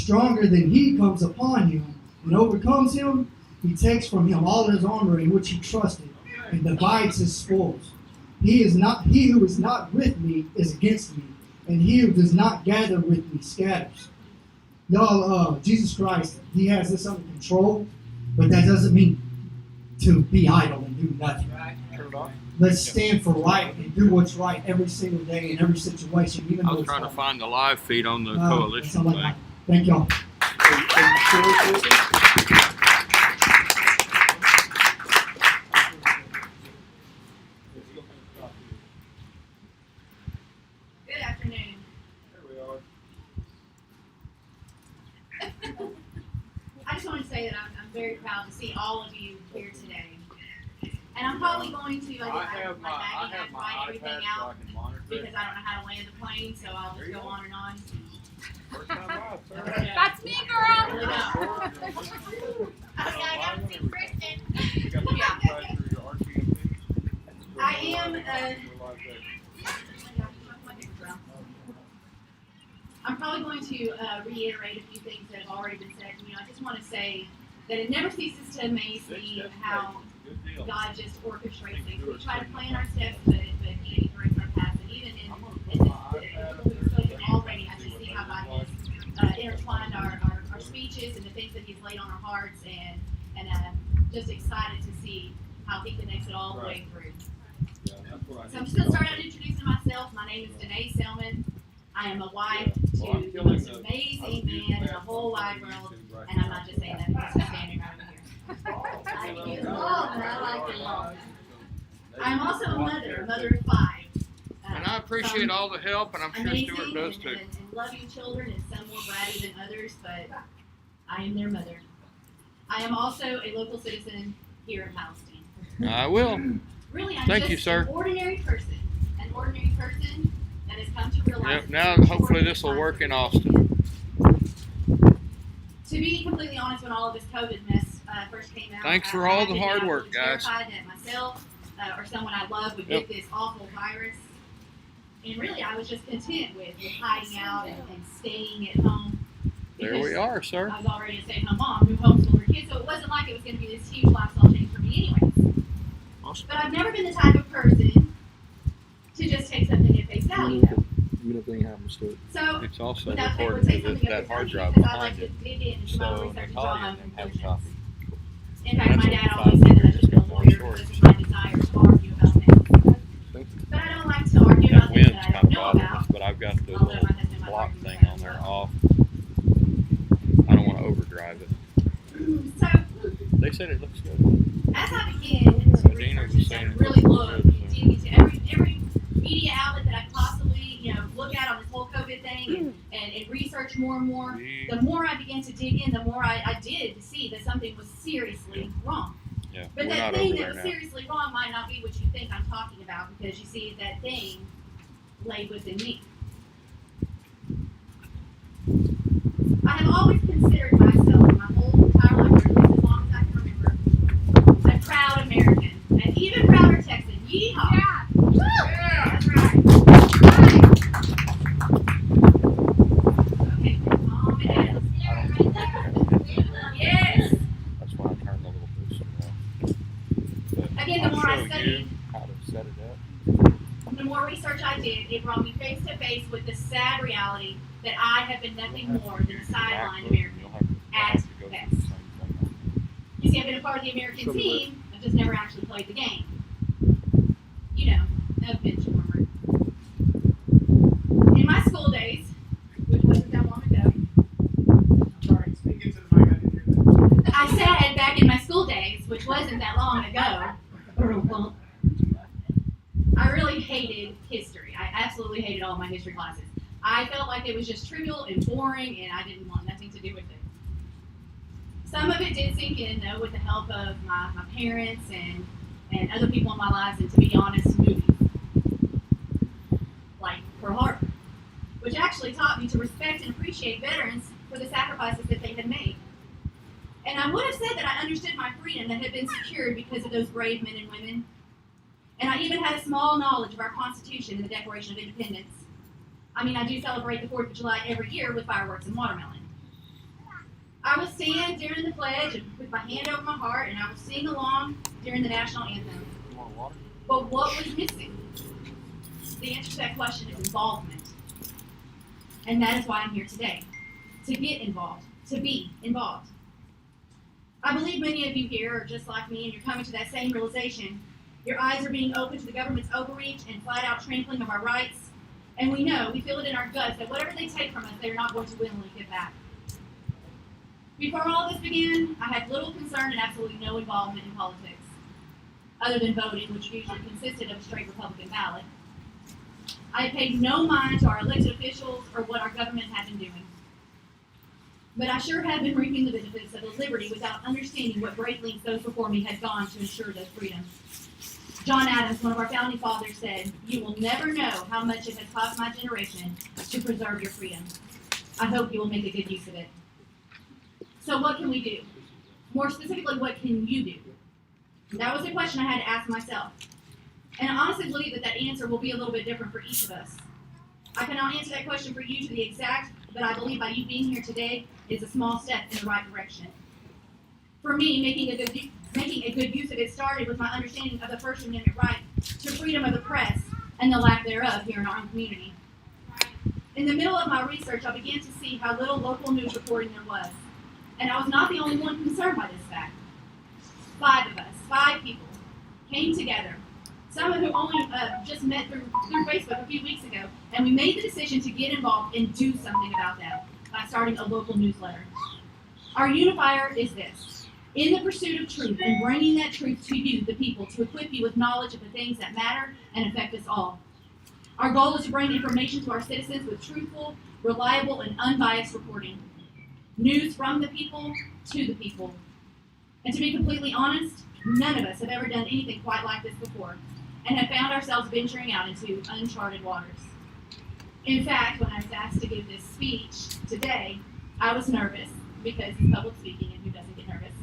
stronger than he comes upon him and overcomes him, he takes from him all his armor in which he trusted and divides his spoils. He who is not with me is against me, and he who does not gather with me scatters. Y'all, Jesus Christ, he has this under control, but that doesn't mean to be idle and do nothing. Let's stand for right and do what's right every single day in every situation. Even I was trying to find the live feed on the coalition thing. Thank y'all. Good afternoon. There we are. I just want to say that I'm very proud to see all of you here today. And I'm probably going to, I have my write everything iPad so out I can monitor because it. I don't know how to land the plane, so I'll just go on and on. First time out, sir. That's me, girl. Really don't. I gotta see Kristen. You got to try through your RTMP. I am, I'm probably going to reiterate a few things that have already been said. I just want to say that it never ceases to amaze me how God just orchestrates things. We try to plan our steps, but He directs our paths. And even in this, people who've spoken already, I just see how God has intertwined our speeches and the things that He's laid on our hearts, and just excited to see how He connects it all the way through. So I'm just going to start out introducing myself. My name is Danae Selman. I am a wife to the most amazing man in the whole wide world, and I'm not just saying that because he's standing right over here. I use law, but I like the law. I'm also a mother of 5. And I appreciate all the help, and I'm sure amazing Stuart does too. and loving children, and some more bratty than others, but I am their mother. I am also a local citizen here in Palestine. I will. Really, I'm Thank just you, sir. an ordinary person that has come to realize. Yep, now hopefully this will work in Austin. To be completely honest, when all of this COVID mess first came out, Thanks for all the hard work, I was guys. terrified that myself or someone I love would get this awful virus. And really, I was just content with hiding out and staying at home. There we are, sir. I was already a stay-at-home mom who homeschooled her kids, so it wasn't like it was going to be this huge lifestyle change for me anyways. Awesome. But I've never been the type of person to just take something at face value, though. So, It's also without recorded take with something that at hard face drive value, because I behind like it. to dig in and do my So research they and call draw you my and have a conclusions. copy. In fact, That's my what dad the always said that I should be a $5 lawyer short. because my desire is to argue about things. But I don't like to argue That about things wind's that I kind don't of know bothering about. us, but I've got the Although little my husband might block argue thing with that on as there well. off. I don't want to overdrive it. So, They said it looks good. as I begin to Dina was research saying and it really looks look good, and dig into every media outlet that I could possibly, look at on this whole COVID thing and research more and more, the more I began to dig in, the more I did to see that something was seriously wrong. Yeah, But we're that not thing over that there was now. seriously wrong might not be what you think I'm talking about, because you see, that thing lay within me. I have always considered myself, my whole entire life, or as long as I can remember, a proud American, and even prouder Texan. Yeehaw! Yeah. Woo! That's right. Okay, calm it down. Yes. That's why I turned the little booster off. But Again, the more I I'll show you studied, how to set it up. the more research I did, it brought me face to face with the sad reality that I have been nothing more than a sideline American at best. You see, I've been a part of the American team, I've just never actually played the game. A bench warmer. In my school days, which wasn't that long ago, Sorry, speak into the mic. I didn't hear that. I said back in my school days, which wasn't that long ago, I really hated history. I absolutely hated all my history classes. I felt like it was just trivial and boring, and I didn't want nothing to do with it. Some of it did sink in, though, with the help of my parents and other people in my lives, and to be honest, movies. Like Pearl Harbor, which actually taught me to respect and appreciate veterans for the sacrifices that they had made. And I would have said that I understood my freedom that had been secured because of those brave men and women. And I even had a small knowledge of our Constitution and the Declaration of Independence. I mean, I do celebrate the 4th of July every year with fireworks and watermelon. I will stand during the pledge and with my hand over my heart, and I will sing along during the national anthem. You want water? But what was missing? The answer to that question is involvement. And that is why I'm here today. To get involved. To be involved. I believe many of you here are just like me, and you're coming to that same realization. Your eyes are being opened to the government's overreach and flat-out trampling of our rights. And we know, we feel it in our guts, that whatever they take from us, they're not going to willingly give back. Before all this began, I had little concern and absolutely no involvement in politics, other than voting, which usually consisted of a straight Republican ballot. I had paid no mind to our elected officials or what our government had been doing. But I sure have been reaping the benefits of the liberty without understanding what great lengths those before me had gone to ensure those freedoms. John Adams, one of our founding fathers, said, "You will never know how much it has cost my generation to preserve your freedom. I hope you will make a good use of it." So what can we do? More specifically, what can you do? That was the question I had to ask myself. And I honestly believe that answer will be a little bit different for each of us. I cannot answer that question for you to the exact, but I believe by you being here today is a small step in the right direction. For me, making a good use of it started with my understanding of the First Amendment right to freedom of the press and the lack thereof here in our own community. In the middle of my research, I began to see how little local news reporting there was. And I was not the only one concerned by this fact. 5 of us, 5 people, came together, some of who only just met through Facebook a few weeks ago, and we made the decision to get involved and do something about that by starting a local newsletter. Our unifier is this: in the pursuit of truth and bringing that truth to you, the people, to equip you with knowledge of the things that matter and affect us all. Our goal is to bring information to our citizens with truthful, reliable, and unbiased reporting. News from the people to the people. And to be completely honest, none of us have ever done anything quite like this before and have found ourselves venturing out into uncharted waters. In fact, when I was asked to give this speech today, I was nervous because it's public speaking and who doesn't get nervous.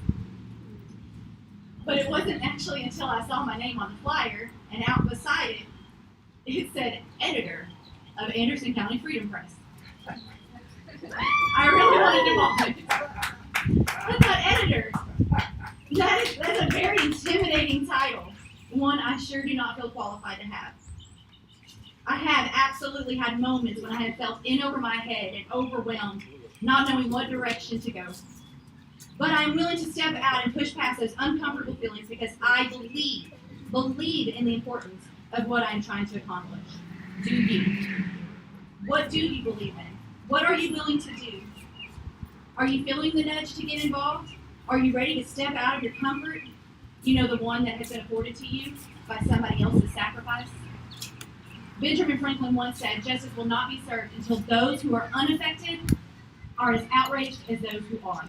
But it wasn't actually until I saw my name on the flyer and out beside it, it said editor of Anderson County Freedom Press. I really wanted involvement. I thought editor. That's a very intimidating title, one I sure do not feel qualified to have. I have absolutely had moments when I have felt in over my head and overwhelmed, not knowing what direction to go. But I am willing to step out and push past those uncomfortable feelings because I believe in the importance of what I am trying to accomplish. Do you? What do you believe in? What are you willing to do? Are you feeling the nudge to get involved? Are you ready to step out of your comfort? You know, the one that has been afforded to you by somebody else's sacrifice? Benjamin Franklin once said, "Justice will not be served until those who are unaffected are as outraged as those who are."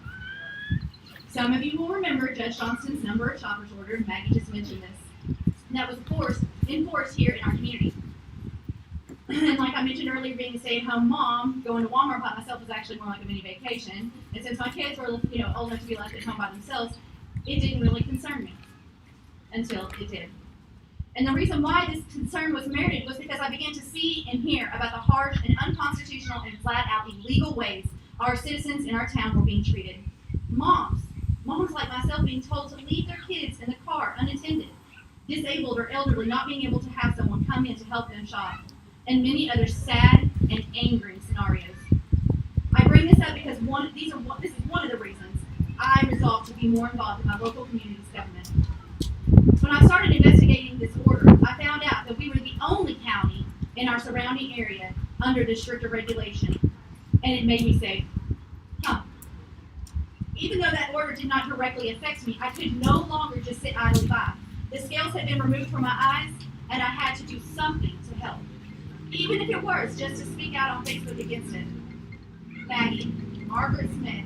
Some of you will remember Judge Johnston's number of shoppers order. Maggie just mentioned this. And that was enforced here in our community. And like I mentioned earlier, being a stay-at-home mom, going to Walmart by myself was actually more like a mini vacation. And since my kids were, old enough to be left at home by themselves, it didn't really concern me until it did. And the reason why this concern was merited was because I began to see and hear about the harsh and unconstitutional and flat-out illegal ways our citizens in our town were being treated. Moms like myself being told to leave their kids in the car unattended, disabled or elderly not being able to have someone come in to help them shop, and many other sad and angering scenarios. I bring this up because this is one of the reasons I resolved to be more involved in my local community's government. When I started investigating this order, I found out that we were the only county in our surrounding area under this stricter regulation, and it made me say, Even though that order did not directly affect me, I could no longer just sit idly by. The scales had been removed from my eyes, and I had to do something to help. Even if it was just to speak out on Facebook against it. Maggie, Margaret Smith,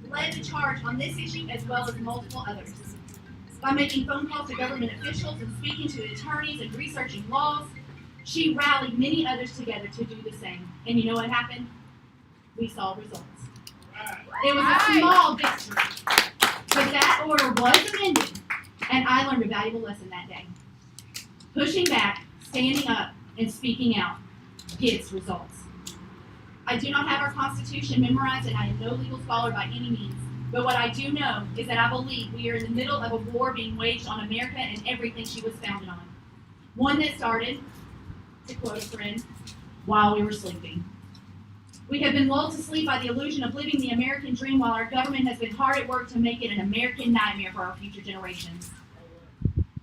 led the charge on this issue as well as multiple others. By making phone calls to government officials and speaking to attorneys and researching laws, she rallied many others together to do the same. And you know what happened? We saw results. It was a small victory, but that order was amended, and I learned a valuable lesson that day. Pushing back, standing up, and speaking out gets results. I do not have our Constitution memorized, and I am no legal scholar by any means. But what I do know is that I believe we are in the middle of a war being waged on America and everything she was founded on. One that started, to quote a friend, while we were sleeping. We have been lulled to sleep by the illusion of living the American dream while our government has been hard at work to make it an American nightmare for our future generations.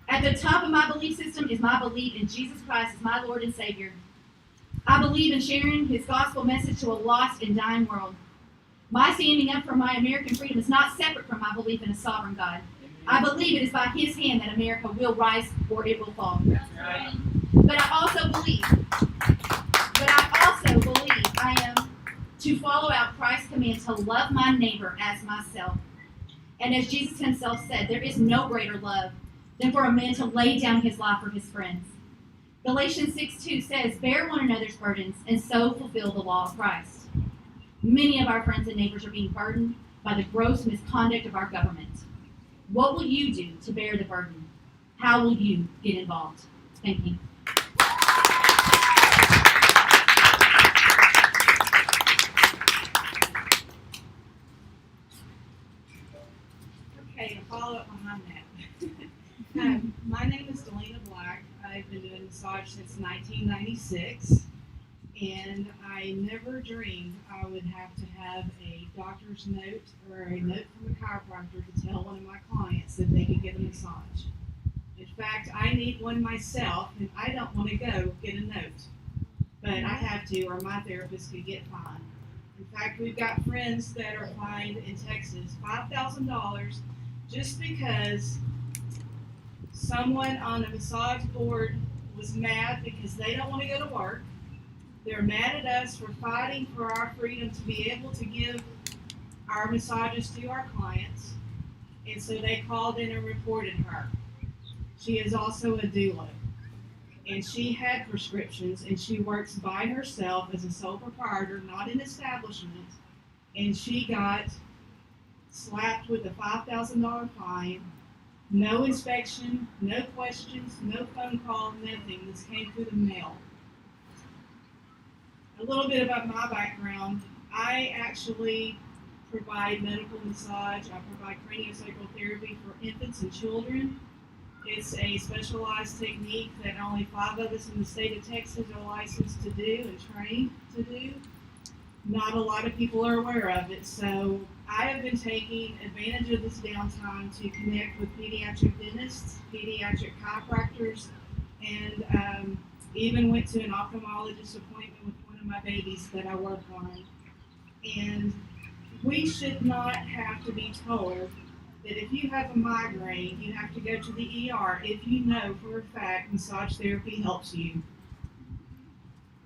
At the top of my belief system is my belief in Jesus Christ as my Lord and Savior. I believe in sharing his gospel message to a lost and dying world. My standing up for my American freedom is not separate from my belief in a sovereign God. I believe it is by his hand that America will rise or it will fall. But I also believe I am to follow out Christ's command to love my neighbor as myself. And as Jesus himself said, there is no greater love than for a man to lay down his life for his friends. Galatians 6:2 says, bear one another's burdens and so fulfill the law of Christ. Many of our friends and neighbors are being burdened by the gross misconduct of our government. What will you do to bear the burden? How will you get involved? Thank you. Okay, to follow up behind that. My name is Delina Black. I've been doing massage since 1996, and I never dreamed I would have to have a doctor's note or a note from a chiropractor to tell one of my clients that they could get a massage. In fact, I need one myself, and I don't want to go get a note, but I have to, or my therapist could get fined. In fact, we've got friends that are fined in Texas $5,000 just because someone on a massage board was mad because they don't want to go to work. They're mad at us for fighting for our freedom to be able to give our massages to our clients. And so they called in and reported her. She is also a doula. And she had prescriptions, and she works by herself as a sole proprietor, not an establishment. And she got slapped with a $5,000 fine. No inspection, no questions, no phone call, nothing. This came through the mail. A little bit about my background. I actually provide medical massage. I provide craniosacral therapy for infants and children. It's a specialized technique that only 5 of us in the state of Texas are licensed to do and trained to do. Not a lot of people are aware of it, so I have been taking advantage of this downtime to connect with pediatric dentists, pediatric chiropractors, and even went to an ophthalmologist appointment with one of my babies that I work on. And we should not have to be told that if you have a migraine, you have to go to the ER if you know for a fact massage therapy helps you.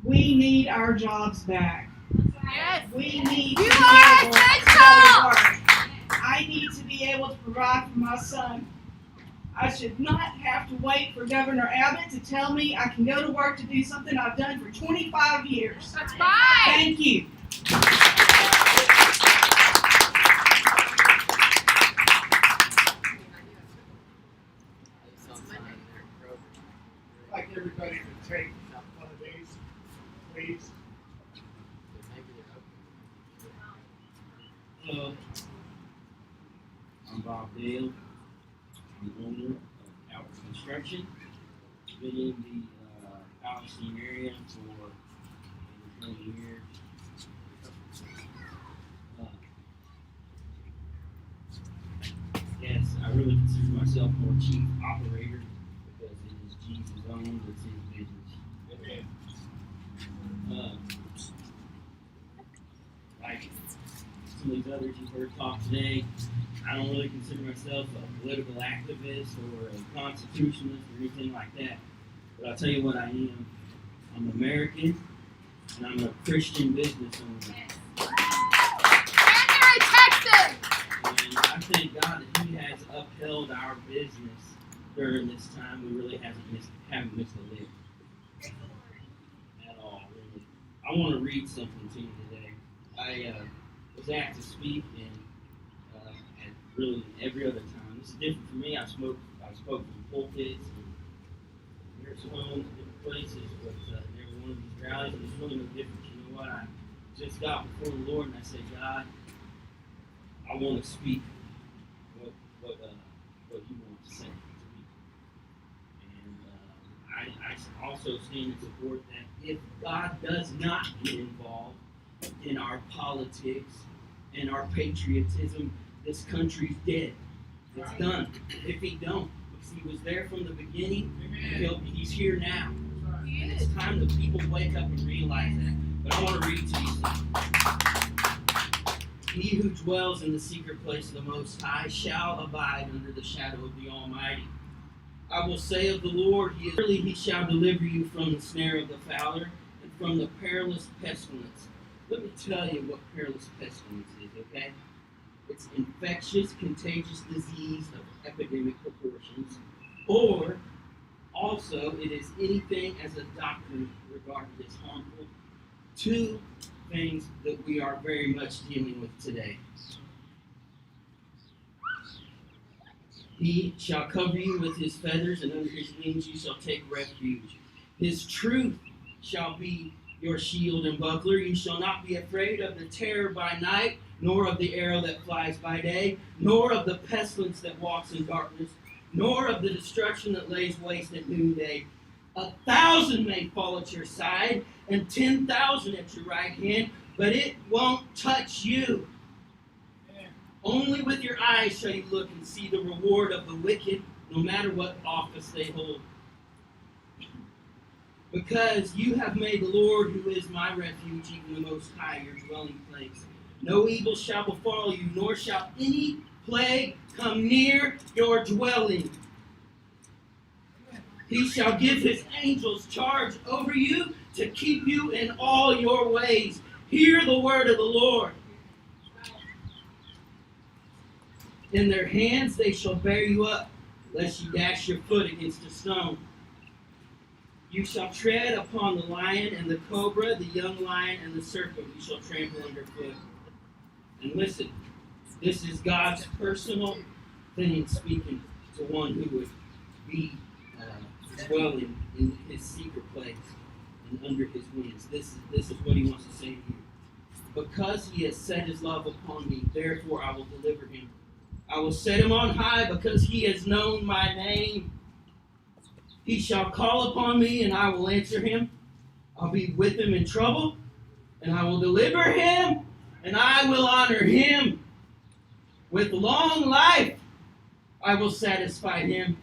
We need our jobs back. Yes. We need You to be are able to essential. go to work. I need to be able to provide for my son. I should not have to wait for Governor Abbott to tell me I can go to work to do something I've done for 25 years. That's right. Thank you. I'd like everybody to take one of these, please. Hello, I'm Bob Dale. I'm the owner of Outward Construction. Been in the Palestine area for over 20 years. Yes, I really consider myself more chief operator because it is Jesus' own, it's his business. Like some of these others you've heard talk today, I don't really consider myself a political activist or a constitutionalist or anything like that. But I'll tell you what I am. I'm American, and I'm a Christian business owner. And you're in Texas. And I thank God that He has upheld our business during this time. We really haven't missed a lick at all, really. I want to read something to you today. I was asked to speak and really every other time. This is different for me. I spoke from pulpits and nursing homes and different places, but every one of these rallies, and it's really no different. You know what? just got before the Lord and I said, God, I want to speak what you want to say to me. And I also stand in support that if God does not get involved in our politics and our patriotism, this country's dead. It's done. If he don't, because he was there from the beginning, he's here now. And it's time that people wake up and realize that. But I want to read to you something. He who dwells in the secret place of the Most High shall abide under the shadow of the Almighty. I will say of the Lord, surely he shall deliver you from the snare of the fowler and from the perilous pestilence. Let me tell you what perilous pestilence is, okay? It's infectious, contagious disease of epidemic proportions, or also it is anything as a doctrine regarded as harmful. Two things that we are very much dealing with today. He shall cover you with his feathers, and under his wings you shall take refuge. His truth shall be your shield and buckler. You shall not be afraid of the terror by night, nor of the arrow that flies by day, nor of the pestilence that walks in darkness, nor of the destruction that lays waste at noonday. 1,000 may fall at your side, and 10,000 at your right hand, but it won't touch you. Only with your eyes shall you look and see the reward of the wicked, no matter what office they hold. Because you have made the Lord, who is my refuge, even the Most High, your dwelling place. No evil shall befall you, nor shall any plague come near your dwelling. He shall give his angels charge over you to keep you in all your ways. Hear the word of the Lord. In their hands they shall bear you up, lest you dash your foot against a stone. You shall tread upon the lion and the cobra, the young lion and the serpent you shall trample underfoot. And listen, this is God's personal thing speaking to one who would be dwelling in his secret place and under his wings. This is what he wants to say to you. Because he has set his love upon me, therefore I will deliver him. I will set him on high because he has known my name. He shall call upon me and I will answer him. I'll be with him in trouble and I will deliver him and I will honor him. With long life I will satisfy him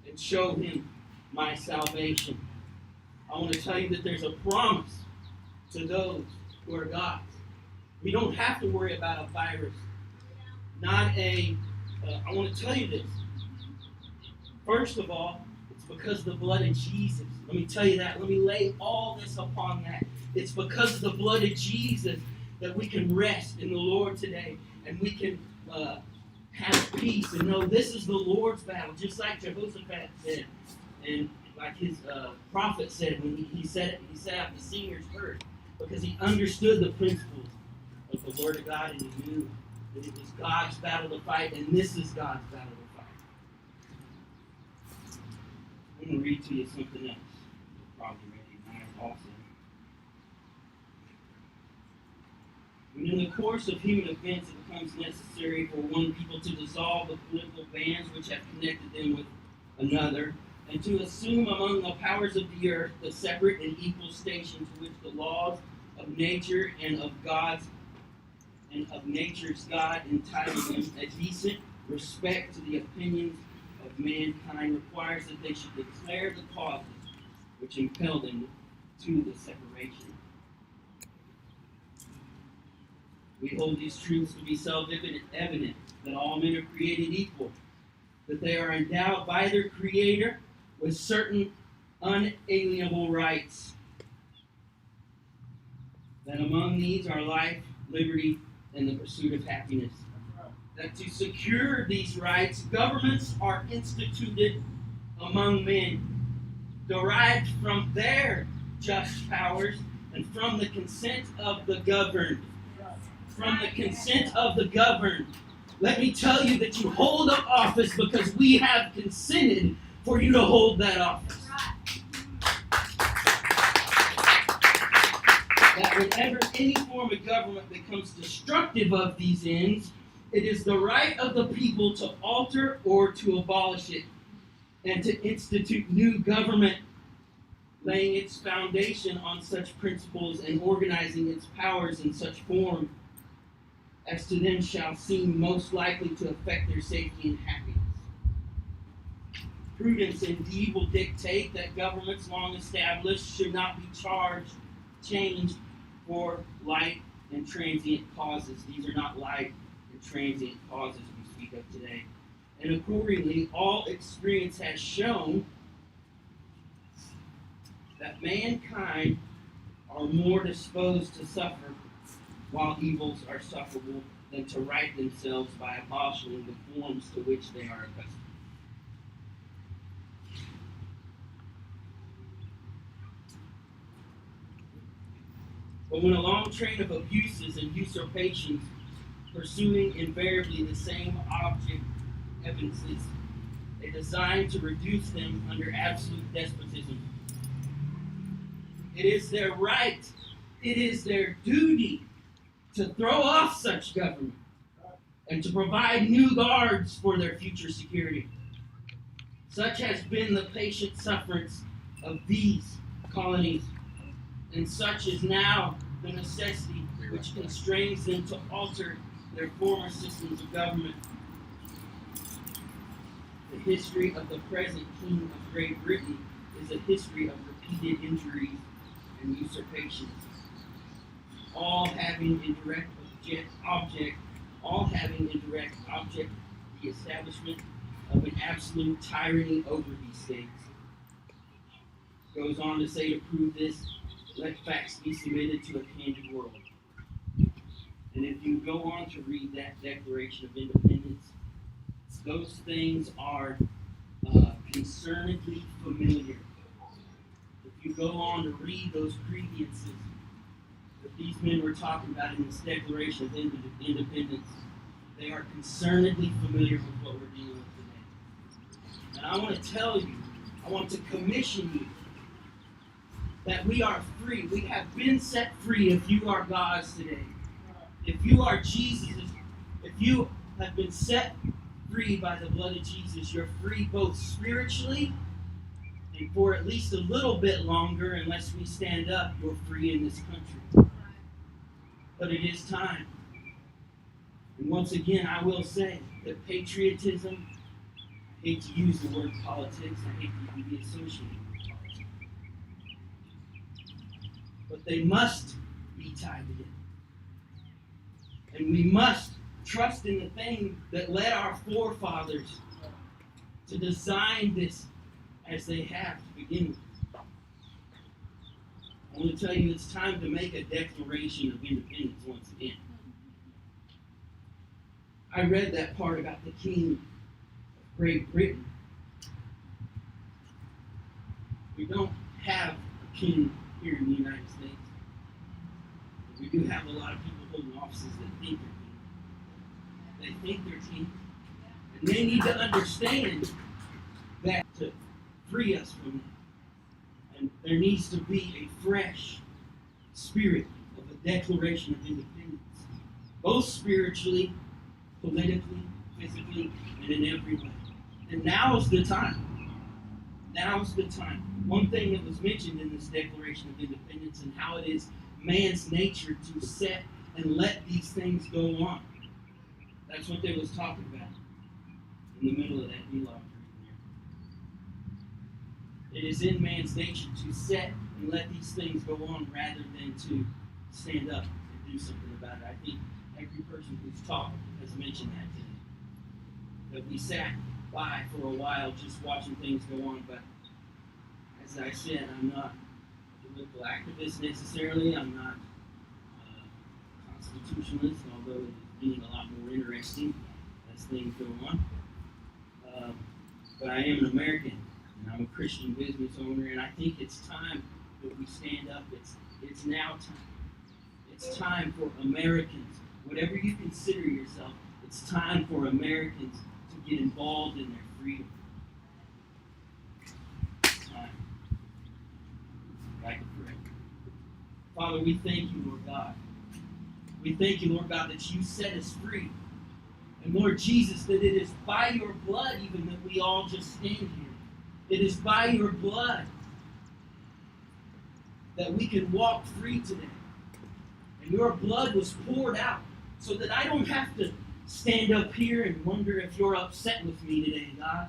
and show him my salvation. I want to tell you that there's a promise to those who are God's. We don't have to worry about a virus. I want to tell you this. First of all, it's because of the blood of Jesus. Let me tell you that. Let me lay all this upon that. It's because of the blood of Jesus that we can rest in the Lord today. And we can have peace and know this is the Lord's battle. Just like Jehoshaphat said. And like his prophet said when he said it, he set out the singers first. Because he understood the principles of the Word of God and he knew that it was God's battle to fight, and this is God's battle to fight. I'm going to read to you something else you'll probably recognize also. When in the course of human events it becomes necessary for one people to dissolve the political bands which have connected them with another, and to assume among the powers of the earth the separate and equal station to which the laws of nature and of nature's God entitled them, a decent respect to the opinions of mankind requires that they should declare the causes which impel them to the separation. We hold these truths to be self-evident, that all men are created equal, that they are endowed by their Creator with certain unalienable rights, that among these are life, liberty, and the pursuit of happiness. That to secure these rights, governments are instituted among men, derived from their just powers and from the consent of the governed. From the consent of the governed. Let me tell you that you hold up office because we have consented for you to hold that office. That whenever any form of government becomes destructive of these ends, it is the right of the people to alter or to abolish it, and to institute new government, laying its foundation on such principles and organizing its powers in such form as to them shall seem most likely to affect their safety and happiness. Prudence indeed will dictate that governments long established should not be changed for light and transient causes. These are not light and transient causes we speak of today. And accordingly, all experience has shown that mankind are more disposed to suffer while evils are sufferable than to right themselves by abolishing the forms to which they are accustomed. But when a long train of abuses and usurpations, pursuing invariably the same object, evidences a design to reduce them under absolute despotism, it is their right, it is their duty to throw off such government and to provide new guards for their future security. Such has been the patient sufferance of these colonies, and such is now the necessity which constrains them to alter their former systems of government. The history of the present King of Great Britain is a history of repeated injuries and usurpations, all having in direct object the establishment of an absolute tyranny over these states. Goes on to say, to prove this, let facts be submitted to a candid world. And if you go on to read that Declaration of Independence, those things are concernedly familiar. If you go on to read those grievances that these men were talking about in this Declaration of Independence, they are concernedly familiar with what we're dealing with today. And I want to tell you, I want to commission you that we are free. We have been set free if you are God's today. If you are Jesus, if you have been set free by the blood of Jesus, you're free both spiritually and for at least a little bit longer, unless we stand up, you're free in this country. But it is time. And once again, I will say that patriotism, I hate to use the word politics, I hate to be associated with politics, but they must be tied together. And we must trust in the thing that led our forefathers to design this as they have to begin with. I want to tell you, it's time to make a Declaration of Independence once again. I read that part about the King of Great Britain. We don't have a king here in the United States. We do have a lot of people holding offices that think they're king. They think they're king. And they need to understand that to free us from that. And there needs to be a fresh spirit of a Declaration of Independence, both spiritually, politically, physically, and in every way. And now is the time. Now is the time. One thing that was mentioned in this Declaration of Independence and how it is man's nature to set and let these things go on. That's what they was talking about in the middle of that dialogue. It is in man's nature to set and let these things go on rather than to stand up and do something about it. I think every person who's talked has mentioned that today. That we sat by for a while just watching things go on, but as I said, I'm not a political activist necessarily. I'm not a constitutionalist, although it is getting a lot more interesting as things go on. But I am an American, and I'm a Christian business owner, and I think it's time that we stand up. It's now time. It's time for Americans, whatever you consider yourself, it's time for Americans to get involved in their freedom. It's time. Like a prayer. Father, we thank you, Lord God. We thank you, Lord God, that you set us free. And Lord Jesus, that it is by your blood even that we all just stand here. It is by your blood that we can walk free today. And your blood was poured out so that I don't have to stand up here and wonder if you're upset with me today, God.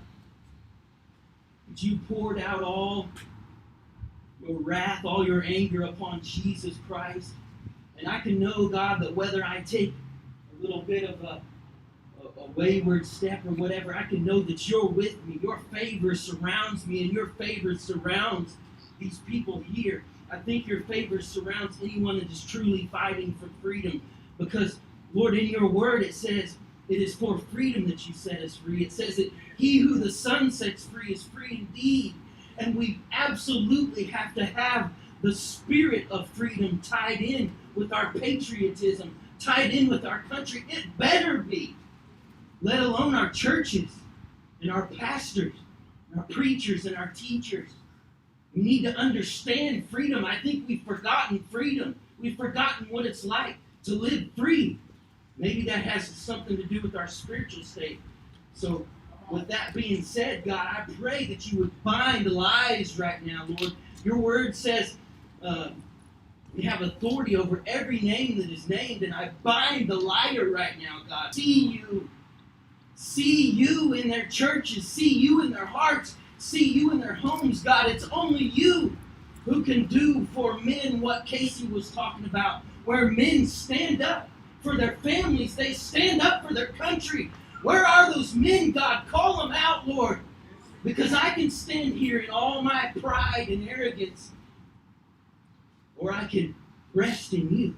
But you poured out all your wrath, all your anger upon Jesus Christ. And I can know, God, that whether I take a little bit of a wayward step or whatever, I can know that you're with me. Your favor surrounds me, and your favor surrounds these people here. I think your favor surrounds anyone that is truly fighting for freedom. Because, Lord, in your word it says it is for freedom that you set us free. It says that he who the Son sets free is free indeed. And we absolutely have to have the spirit of freedom tied in with our patriotism, tied in with our country. It better be. Let alone our churches and our pastors, and our preachers and our teachers. We need to understand freedom. I think we've forgotten freedom. We've forgotten what it's like to live free. Maybe that has something to do with our spiritual state. So with that being said, God, I pray that you would bind lies right now, Lord. Your word says we have authority over every name that is named, and I bind the liar right now, God. See you in their churches, see you in their hearts, see you in their homes, God. It's only you who can do for men what Casey was talking about, where men stand up for their families, they stand up for their country. Where are those men, God? Call them out, Lord, because I can stand here in all my pride and arrogance, or I can rest in you.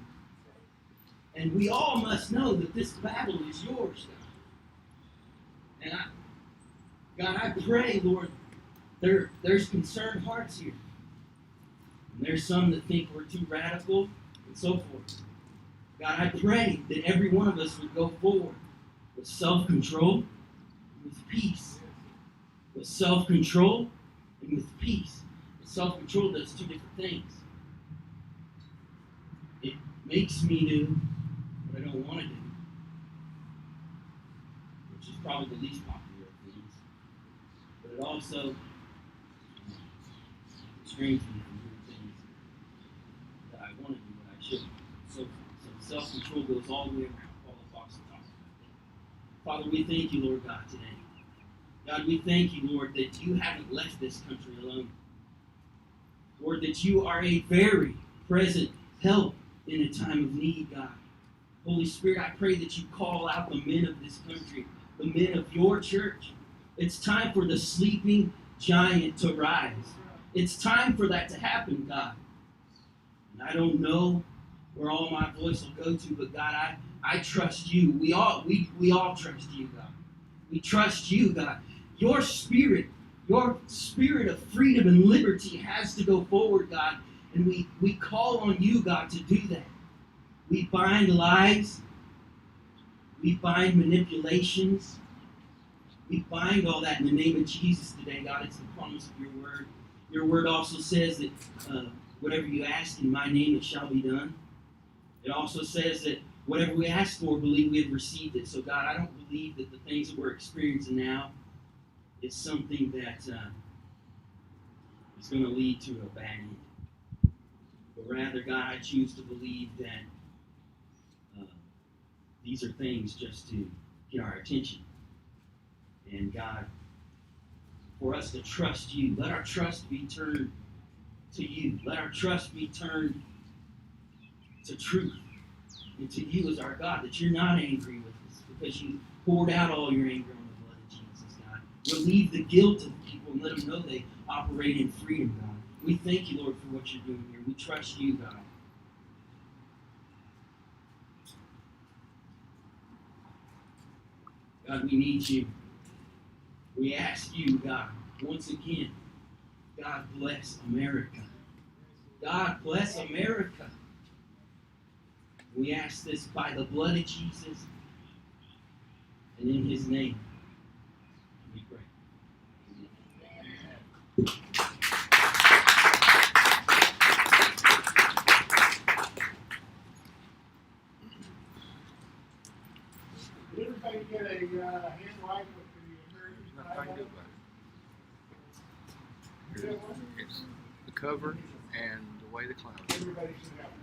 And we all must know that this battle is yours, God. And God, I pray, Lord, there's concerned hearts here. And there's some that think we're too radical and so forth. God, I pray that every one of us would go forward with self-control and with peace. With self-control and with peace. With self-control does two different things. It makes me do what I don't want to do, which is probably the least popular of things. But it also restrains me from doing things that I want to do, but I shouldn't. So self-control goes all the way around. Paul the Apostle talks about that. Father, we thank you, Lord God, today. God, we thank you, Lord, that you haven't left this country alone. Lord, that you are a very present help in a time of need, God. Holy Spirit, I pray that you call out the men of this country, the men of your church. It's time for the sleeping giant to rise. It's time for that to happen, God. And I don't know where all my voice will go to, but God, I trust you. We all trust you, God. We trust you, God. Your spirit of freedom and liberty has to go forward, God. And we call on you, God, to do that. We bind lies. We bind manipulations. We bind all that in the name of Jesus today, God. It's the promise of your word. Your word also says that whatever you ask in my name, it shall be done. It also says that whatever we ask for, believe we have received it. So, God, I don't believe that the things that we're experiencing now is something that is going to lead to a bad end. But rather, God, I choose to believe that these are things just to get our attention. And God, for us to trust you, let our trust be turned to you. Let our trust be turned to truth and to you as our God, that you're not angry with us because you poured out all your anger on the blood of Jesus, God. Relieve the guilt of people and let them know they operate in freedom, God. We thank you, Lord, for what you're doing here. We trust you, God. God, we need you. We ask you, God, once again, God bless America. God bless America. We ask this by the blood of Jesus and in his name. We pray. Amen. everybody get a hand wipe with the American Nothing I can do flag? about it. It's the cover and the way the clouds are. Everybody should have one.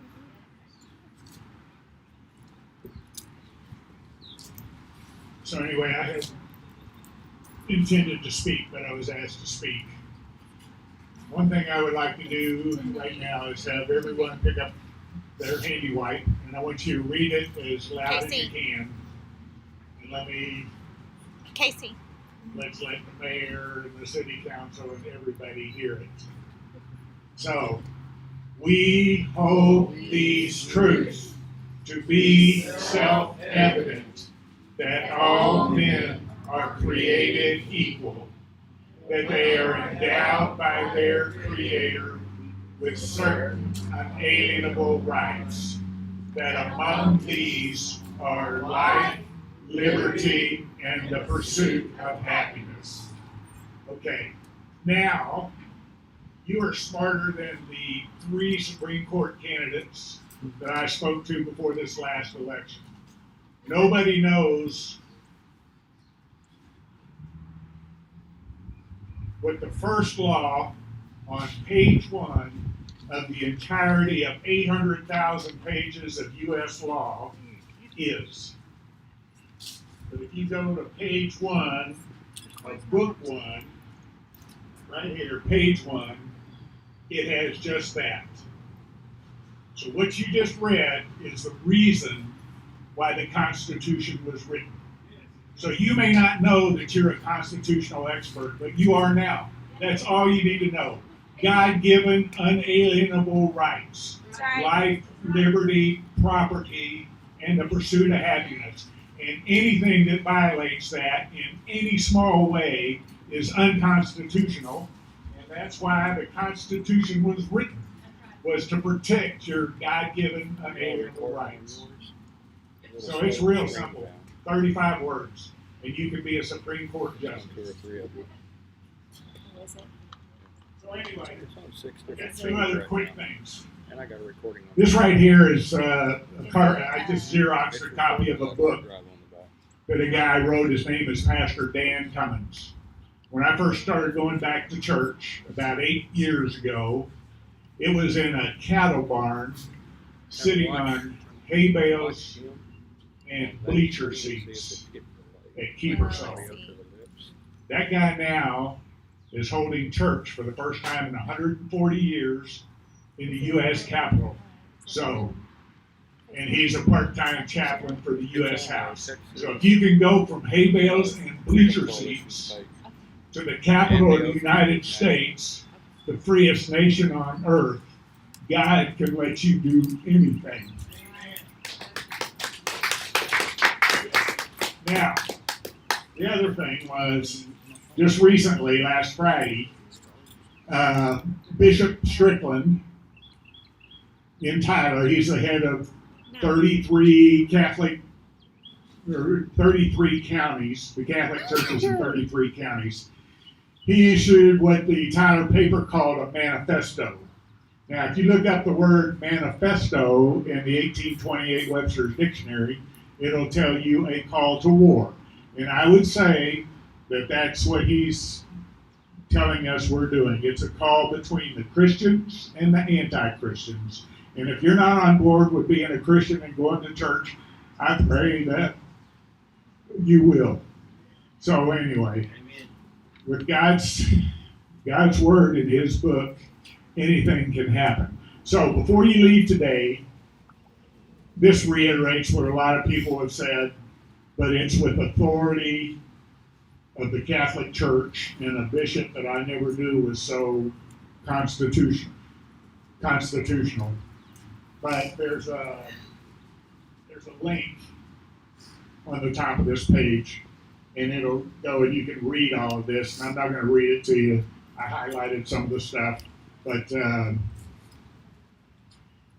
So anyway, I had intended to speak, but I was asked to speak. One thing I would like to do right now is have everyone pick up their handy wipe, and I want you to read it as loud as you can. And let's let the mayor and the city council and everybody hear it. So, we hold these truths to be self-evident, that all men are created equal, that they are endowed by their Creator with certain unalienable rights, that among these are life, liberty, and the pursuit of happiness. Okay, now, you are smarter than the 3 Supreme Court candidates that I spoke to before this last election. Nobody knows what the first law on page 1 of the entirety of 800,000 pages of U.S. law is. But if you go to page 1 of book 1, right here, page 1, it has just that. So what you just read is the reason why the Constitution was written. So you may not know that you're a constitutional expert, but you are now. That's all you need to know. God-given, unalienable rights. Life, liberty, property, and the pursuit of happiness. And anything that violates that in any small way is unconstitutional. And that's why the Constitution was written, was to protect your God-given, unalienable rights. So it's real simple. 35 words, and you can be a Supreme Court justice. 2 or 3 of them. So anyway, It's on 6 I got different 2 pages other right quick now. things. And I got a recording on This right here is I just Xeroxed a copy of a book that a guy wrote. His name is Pastor Dan Cummins. When I first started going back to church about 8 years ago, it was in a cattle barn sitting on hay bales and bleacher seats at Keepersall. That guy now is holding church for the first time in 140 years in the U.S. Capitol. So, and he's a part-time chaplain for the U.S. House. So if you can go from hay bales and bleacher seats to the Capitol of the United States, the freest nation on earth, God can let you do anything. Now, the other thing was, just recently, last Friday, Bishop Strickland in Tyler, he's the head of 33 Catholic, or 33 counties, the Catholic churches in 33 counties. He issued what the Tyler paper called a manifesto. Now, if you look up the word manifesto in the 1828 Webster's Dictionary, it'll tell you a call to war. And I would say that that's what he's telling us we're doing. It's a call between the Christians and the anti-Christians. And if you're not on board with being a Christian and going to church, I pray that you will. So anyway, with God's word in his book, anything can happen. So before you leave today, this reiterates what a lot of people have said, but it's with authority of the Catholic Church and a bishop that I never knew was so constitutional. But there's a link on the top of this page, and it'll go and you can read all of this. And I'm not going to read it to you. I highlighted some of the stuff, but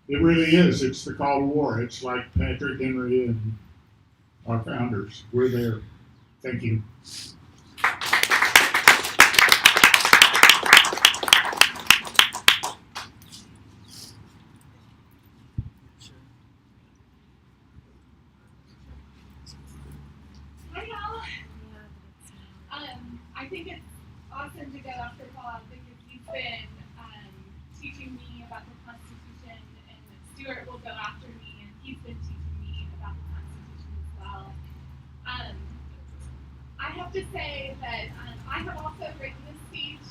it really is. It's the call to war. It's like Patrick Henry and our founders. We're there. Thank you. Hi, y'all. I think it's awesome to go after Bob because he's been teaching me about the Constitution, and Stuart will go after me, and he's been teaching me about the Constitution as well. I have to say that I have also written this speech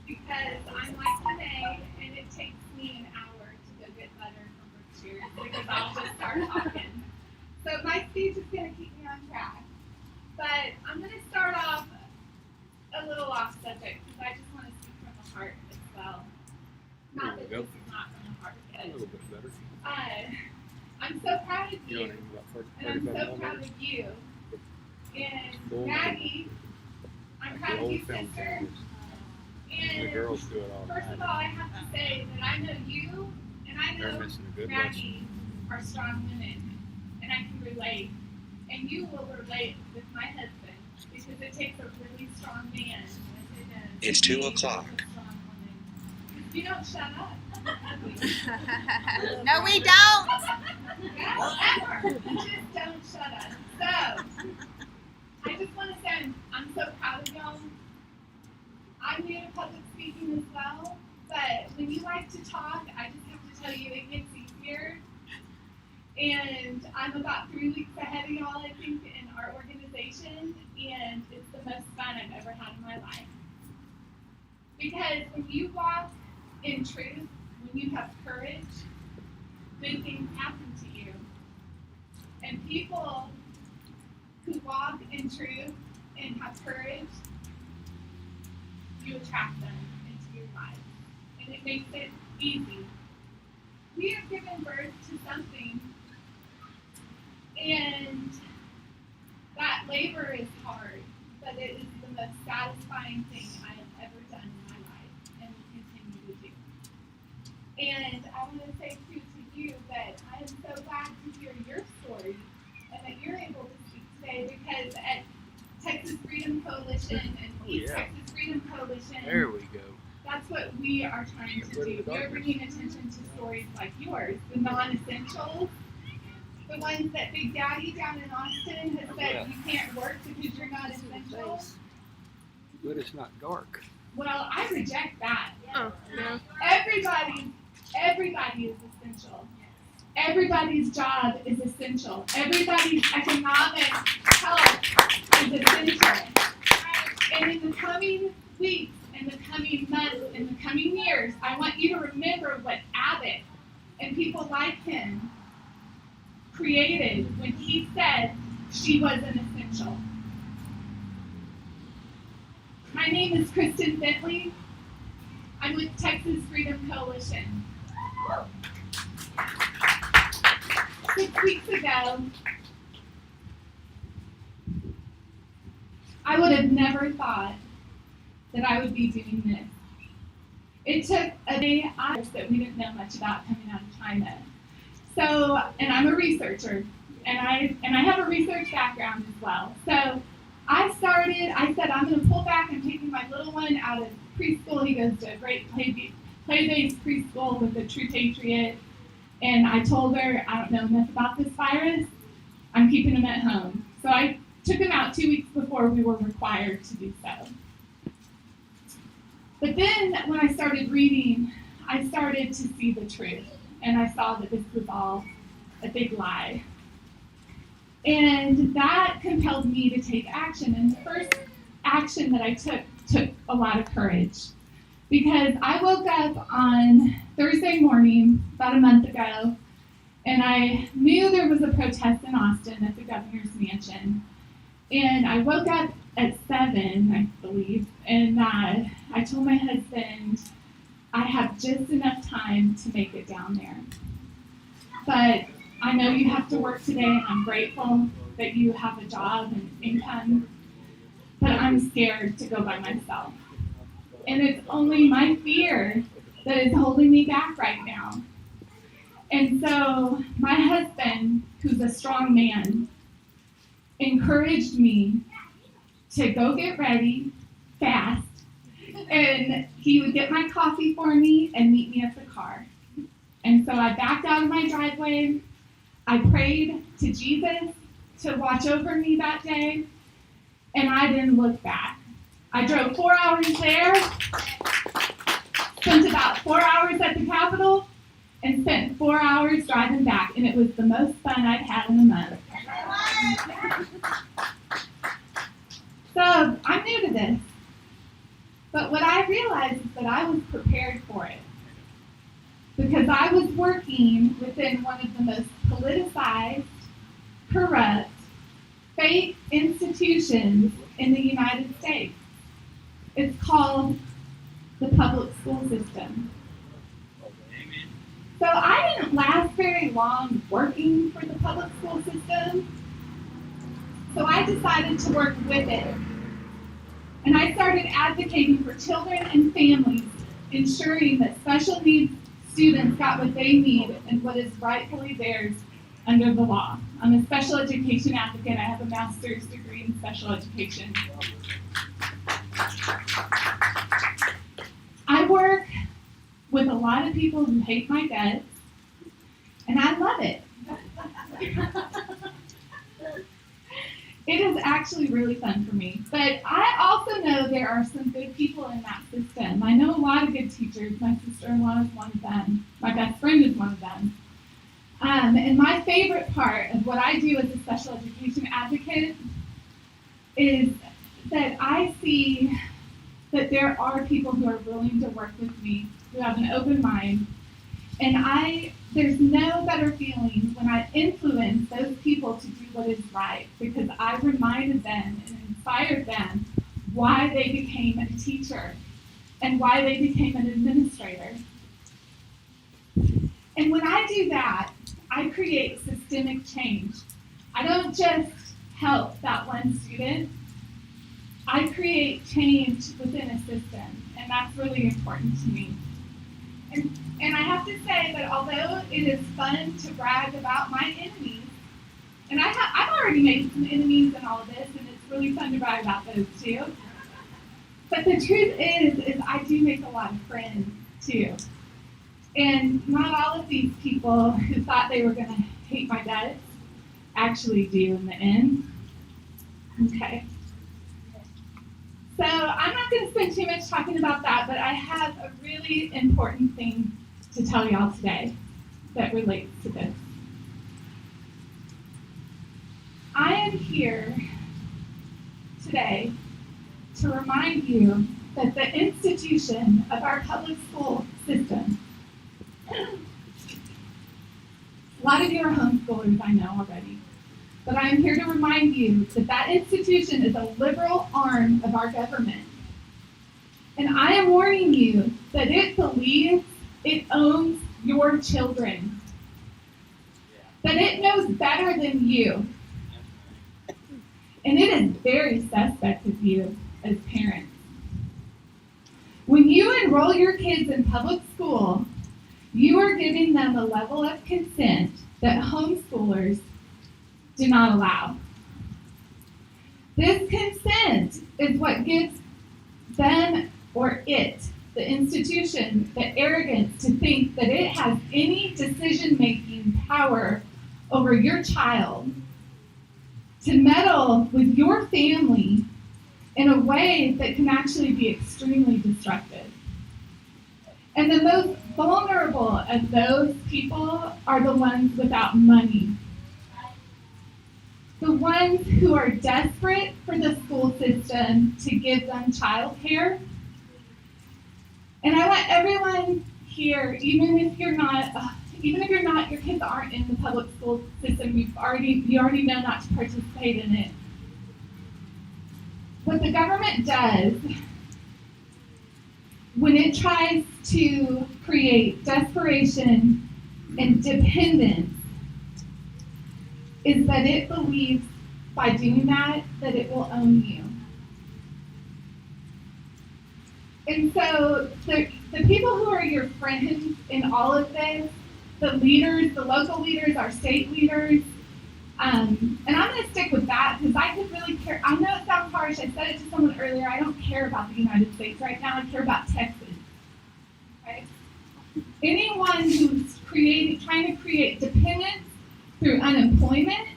because I'm like Renee, and it takes me an hour to go get butter from Berkshire because I'll just start talking. So my speech is going to keep me on track. But I'm going to start off a little off subject because I just want to speak from the heart as well. Not that this is not from the heart, A little bit better. I'm so proud of You you, don't even got and I'm 35 so proud numbers. of you. And Cool. Maggie, I'm Like proud the of you, old film sister. cameras. The And girls do it all the first of time. all, I have to say that I know you and I They're know missing a good lesson. Maggie are strong women, and I can relate. And you will relate with my husband because it takes a really strong man. It's 2 o'clock. You don't shut up. No, we don't. No, ever. You just don't shut up. So, I just want to say I'm so proud of y'all. I'm new to public speaking as well, but when you like to talk, I just have to tell you it gets easier. And I'm about 3 weeks ahead of y'all, I think, in our organization, and it's the most fun I've ever had in my life. Because when you walk in truth, when you have courage, good things happen to you. And people who walk in truth and have courage, you attract them into your life. And it makes it easy. We have given birth to something, and that labor is hard, but it is the most satisfying thing I have ever done in my life and will continue to do. And I want to say too to you that I am so glad to hear your story and that you're able to speak today because at Texas Freedom Coalition and East Texas Freedom Coalition, There we go. that's what we are trying to do. We are bringing attention to stories like yours, the non-essentials, the ones that Big Daddy down in Austin has said you can't work because you're not essential. But it's not dark. Well, I reject that. Oh, no. Everybody is essential. Everybody's job is essential. Everybody's economic health is essential. And in the coming weeks, in the coming months, in the coming years, I want you to remember what Abbott and people like him created when he said she was an essential. My name is Kristen Bentley. I'm with Texas Freedom Coalition. 6 weeks ago, I would have never thought that I would be doing this. It took a day that we didn't know much about coming out of China. So, and I'm a researcher, and I have a research background as well. So I said, I'm going to pull back. I'm taking my little one out of preschool. He goes to a great play-based preschool with a True Patriot. And I told her, I don't know enough about this virus. I'm keeping him at home. So I took him out 2 weeks before we were required to do so. But then when I started reading, I started to see the truth. And I saw that this was all a big lie. And that compelled me to take action. And the first action that I took a lot of courage. Because I woke up on Thursday morning, about a month ago, and I knew there was a protest in Austin at the governor's mansion. And I woke up at 7, I believe, and I told my husband, I have just enough time to make it down there. But I know you have to work today, and I'm grateful that you have a job and income, but I'm scared to go by myself. And it's only my fear that is holding me back right now. And so my husband, who's a strong man, encouraged me to go get ready fast, and he would get my coffee for me and meet me at the car. And so I backed out of my driveway. I prayed to Jesus, to watch over me that day, and I didn't look back. I drove 4 hours there, spent about 4 hours at the Capitol, and spent 4 hours driving back, and it was the most fun I'd had in a month. So I'm new to this, but what I realized is that I was prepared for it, because I was working within one of the most politicized, corrupt, fake institutions in the United States. It's called the public school system. So I didn't last very long working for the public school system, so I decided to work with it. And I started advocating for children and families, ensuring that special needs students got what they need and what is rightfully theirs under the law. I'm a special education advocate. I have a master's degree in special education. I work with a lot of people who hate my guts, and I love it. It is actually really fun for me. But I also know there are some good people in that system. I know a lot of good teachers. My sister-in-law is one of them. My best friend is one of them. And my favorite part of what I do as a special education advocate is that I see that there are people who are willing to work with me, who have an open mind. And there's no better feeling when I influence those people to do what is right, because I reminded them and inspired them why they became a teacher and why they became an administrator. And when I do that, I create systemic change. I don't just help that one student. I create change within a system, and that's really important to me. And I have to say that although it is fun to brag about my enemies, and I've already made some enemies in all of this, and it's really fun to brag about those too. But the truth is I do make a lot of friends too. And not all of these people who thought they were going to hate my guts actually do in the end. Okay. So I'm not going to spend too much talking about that, but I have a really important thing to tell y'all today that relates to this. I am here today to remind you that the institution of our public school system, a lot of you are homeschoolers, I know already, but I am here to remind you that that institution is a liberal arm of our government. And I am warning you that it believes it owns your children, that it knows better than you, and it is very suspect of you as parents. When you enroll your kids in public school, you are giving them a level of consent that homeschoolers do not allow. This consent is what gives them, or it, the institution, the arrogance to think that it has any decision-making power over your child, to meddle with your family in a way that can actually be extremely destructive. And the most vulnerable of those people are the ones without money. The ones who are desperate for the school system to give them childcare. And I want everyone here, even if you're not, your kids aren't in the public school system, you already know not to participate in it. What the government does when it tries to create desperation and dependence is that it believes by doing that it will own you. And so the people who are your friends in all of this, the leaders, the local leaders, our state leaders, and I'm going to stick with that because I could really care. I know it sounds harsh. I said it to someone earlier. I don't care about the United States right now. I care about Texas. Right? Anyone who's trying to create dependence through unemployment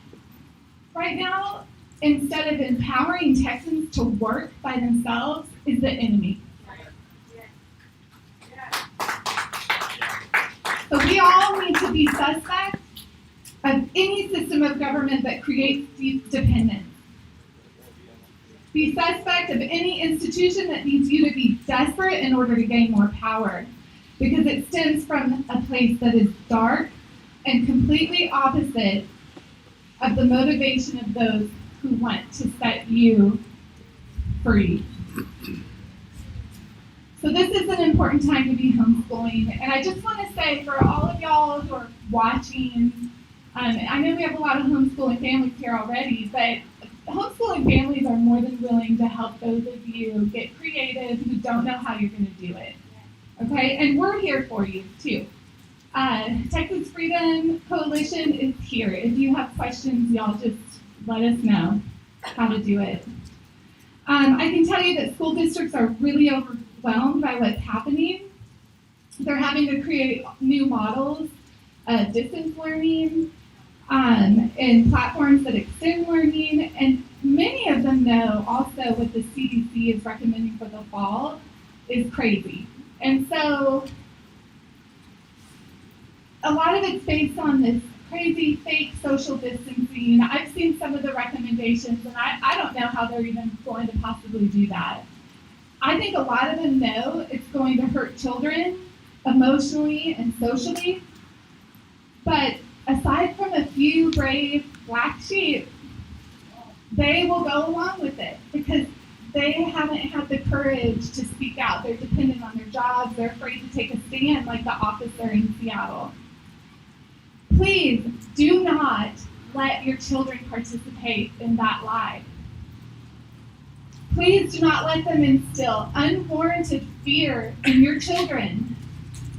right now, instead of empowering Texans to work by themselves, is the enemy. So we all need to be suspect of any system of government that creates deep dependence. Be suspect of any institution that needs you to be desperate in order to gain more power, because it stems from a place that is dark and completely opposite of the motivation of those who want to set you free. So this is an important time to be homeschooling, and I just want to say for all of y'all who are watching, I know we have a lot of homeschooling families here already, but homeschooling families are more than willing to help those of you get creative who don't know how you're going to do it. Okay, and we're here for you too. Texas Freedom Coalition is here. If you have questions, y'all just let us know how to do it. I can tell you that school districts are really overwhelmed by what's happening. They're having to create new models of distance learning and platforms that extend learning, and many of them know also what the CDC is recommending for the fall is crazy. And so a lot of it's based on this crazy fake social distancing. I've seen some of the recommendations, and I don't know how they're even going to possibly do that. I think a lot of them know it's going to hurt children emotionally and socially, but aside from a few brave black sheep, they will go along with it because they haven't had the courage to speak out. They're dependent on their jobs. They're afraid to take a stand like the officer in Seattle. Please do not let your children participate in that lie. Please do not let them instill unwarranted fear in your children.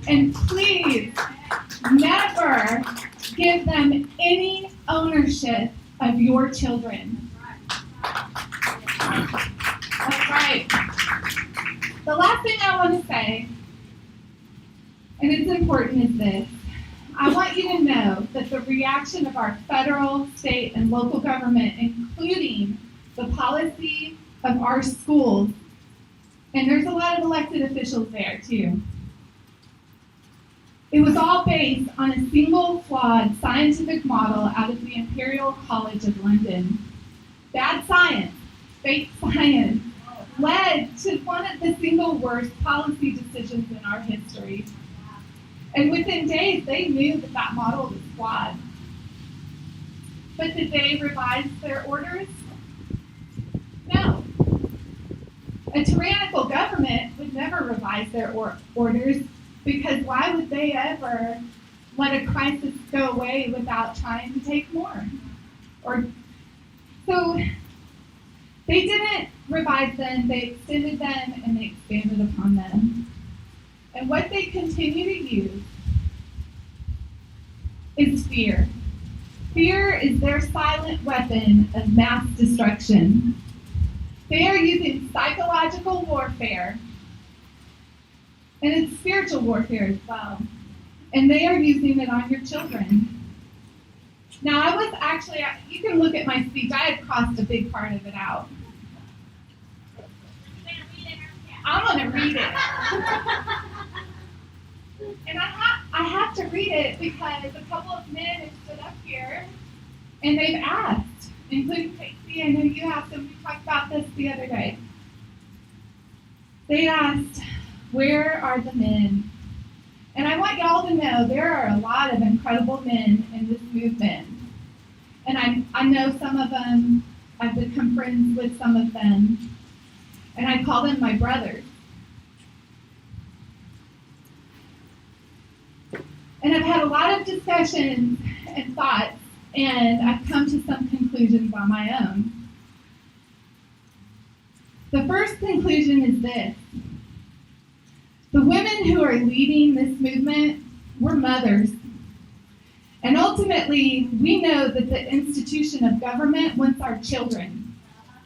And please never give them any ownership of your children. That's right. The last thing I want to say, and it's important, is this. I want you to know that the reaction of our federal, state, and local government, including the policy of our schools, and there's a lot of elected officials there too, it was all based on a single flawed scientific model out of the Imperial College of London. Bad science, fake science, led to one of the single worst policy decisions in our history. And within days, they knew that that model was flawed. But did they revise their orders? No. A tyrannical government would never revise their orders, because why would they ever let a crisis go away without trying to take more? So they didn't revise them, they extended them, and they expanded upon them. And what they continue to use is fear. Fear is their silent weapon of mass destruction. They are using psychological warfare, and it's spiritual warfare as well. And they are using it on your children. Now, I was actually, you can look at my speech, I had crossed a big part of it out. I'm going to read it. And I have to read it because a couple of men have stood up here and they've asked, including Casey, I know you asked them, we talked about this the other day. They asked, where are the men? And I want y'all to know there are a lot of incredible men in this movement. And I know some of them, I've become friends with some of them, and I call them my brothers. And I've had a lot of discussions and thoughts, and I've come to some conclusions on my own. The first conclusion is this. The women who are leading this movement were mothers. And ultimately, we know that the institution of government wants our children.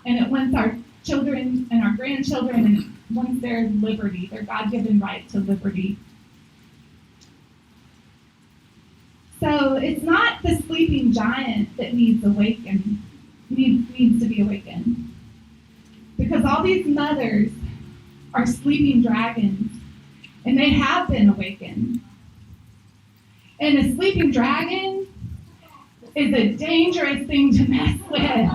And it wants our children and our grandchildren, and it wants their liberty, their God-given right to liberty. So it's not the sleeping giant that needs awakened. needs to be awakened. Because all these mothers are sleeping dragons, and they have been awakened. And a sleeping dragon is a dangerous thing to mess with.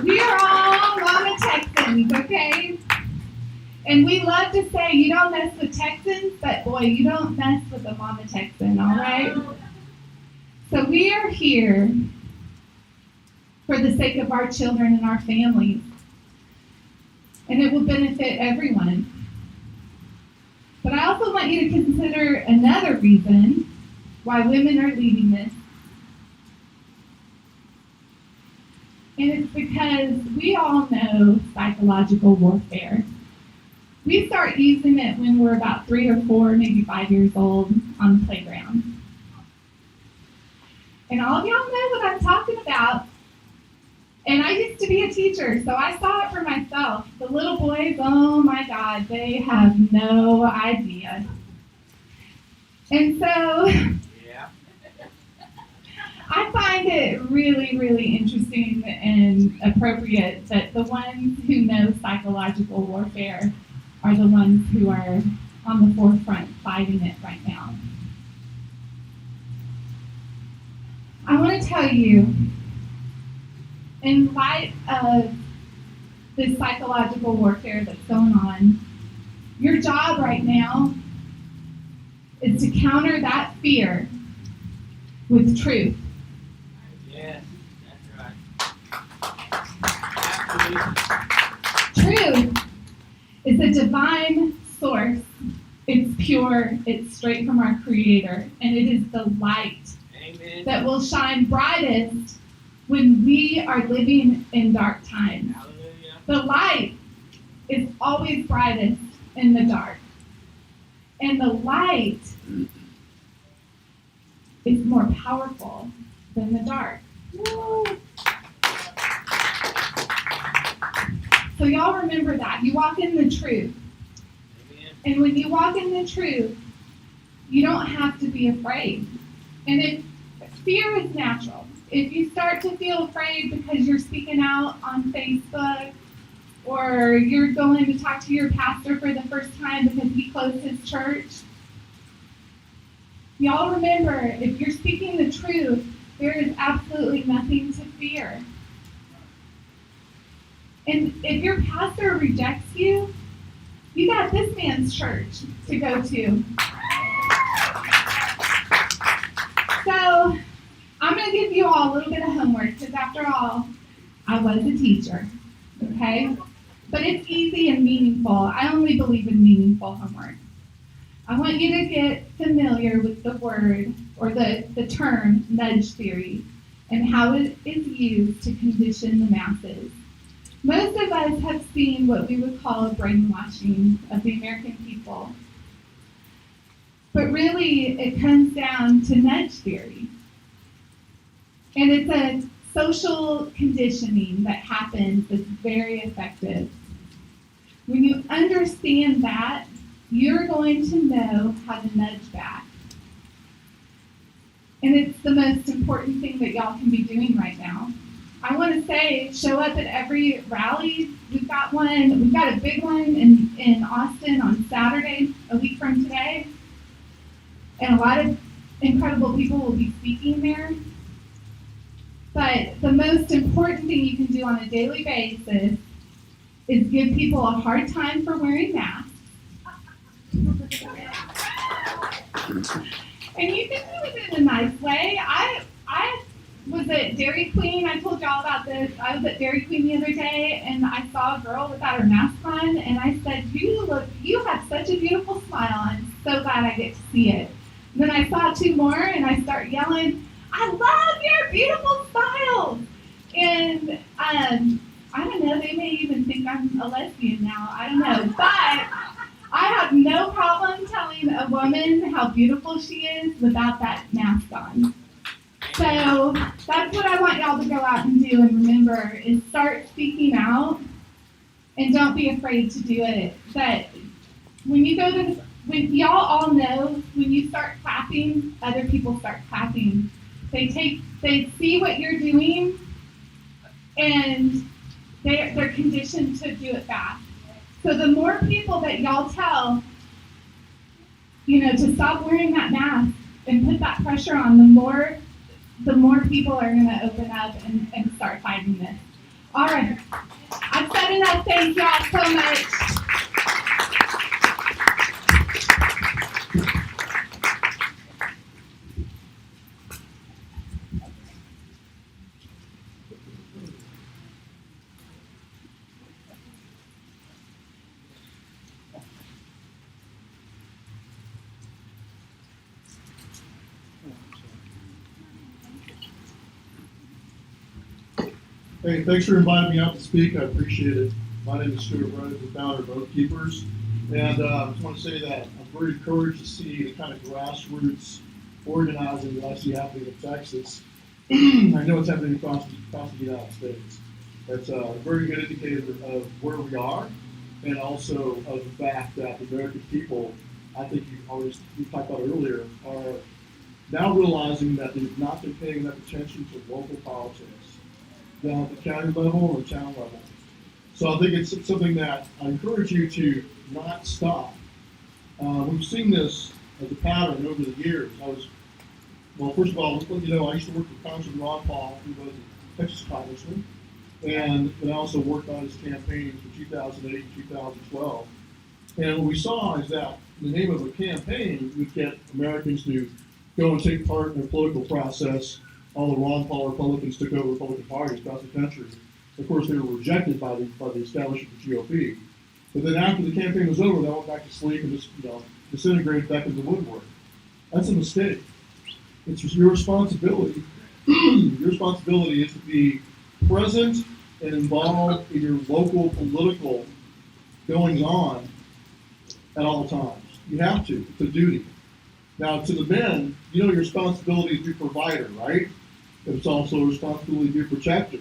We are all Mama Texans, okay? And we love to say you don't mess with Texans, but boy, you don't mess with a Mama Texan, all right? So we are here for the sake of our children and our families. And it will benefit everyone. But I also want you to consider another reason why women are leading this. And it's because we all know psychological warfare. We start using it when we're about 3 or 4, maybe 5 years old on the playground. And all of y'all know what I'm talking about. And I used to be a teacher, so I saw it for myself. The little boys, oh my God, they have no idea. And so I find it really, really interesting and appropriate that the ones who know psychological warfare are the ones who are on the forefront fighting it right now. I want to tell you, in light of this psychological warfare that's going on, your job right now is to counter that fear with truth. Yes, that's right. Truth is a divine source. It's pure, it's straight from our Creator, and it is the light Amen. that will shine brightest when we are living in dark times. Hallelujah. The light is always brightest in the dark. And the light is more powerful than the dark. So y'all remember that. You walk in the truth. Amen. And when you walk in the truth, you don't have to be afraid. And fear is natural. If you start to feel afraid because you're speaking out on Facebook, or you're going to talk to your pastor for the first time because he closed his church, y'all remember, if you're speaking the truth, there is absolutely nothing to fear. And if your pastor rejects you, you got this man's church to go to. So, I'm going to give you all a little bit of homework, because after all, I was a teacher, okay? But it's easy and meaningful. I only believe in meaningful homework. I want you to get familiar with the word, or the term, nudge theory, and how it is used to condition the masses. Most of us have seen what we would call a brainwashing of the American people. But really, it comes down to nudge theory. And it's a social conditioning that happens that's very effective. When you understand that, you're going to know how to nudge back. And it's the most important thing that y'all can be doing right now. I want to say, show up at every rally. We've got a big one in Austin on Saturday, a week from today. And a lot of incredible people will be speaking there. But the most important thing you can do on a daily basis is give people a hard time for wearing masks. And you can do it in a nice way. I was at Dairy Queen. I told y'all about this. I was at Dairy Queen the other day, and I saw a girl without her mask on, and I said, you have such a beautiful smile. I'm so glad I get to see it. And then I saw 2 more, and I start yelling, I love your beautiful smiles. And I don't know, they may even think I'm a lesbian now. I don't know. But I have no problem telling a woman how beautiful she is without that mask on. So that's what I want y'all to go out and do and remember, is start speaking out, and don't be afraid to do it. But when y'all all know, when you start clapping, other people start clapping. They see what you're doing, and they're conditioned to do it back. So the more people that y'all tell, to stop wearing that mask and put that pressure on, the more people are going to open up and start fighting this. All right. I've said enough. Thank y'all so much. Hey, thanks for inviting me out to speak. I appreciate it. My name is Stuart Rhodes, the founder of Oath Keepers. And I just want to say that I'm very encouraged to see the kind of grassroots organizing that I see happening in Texas. I know it's happening across the United States. That's a very good indicator of where we are, and also of the fact that the American people, I think you talked about earlier, are now realizing that they've not been paying enough attention to local politics down at the county level or the town level. So I think it's something that I encourage you to not stop. We've seen this as a pattern over the years. First of all, I used to work for Congressman Ron Paul, who was a Texas congressman, and I also worked on his campaigns for 2008 and 2012. And what we saw is that in the name of a campaign, we'd get Americans to go and take part in the political process. All the Ron Paul Republicans took over Republican parties across the country. Of course, they were rejected by the establishment of the GOP. But then after the campaign was over, they went back to sleep and just disintegrated back into the woodwork. That's a mistake. It's your responsibility. Your responsibility is to be present and involved in your local political goings on at all times. You have to. It's a duty. Now, to the men, your responsibility is to be provider, right? But it's also a responsibility to be a protector.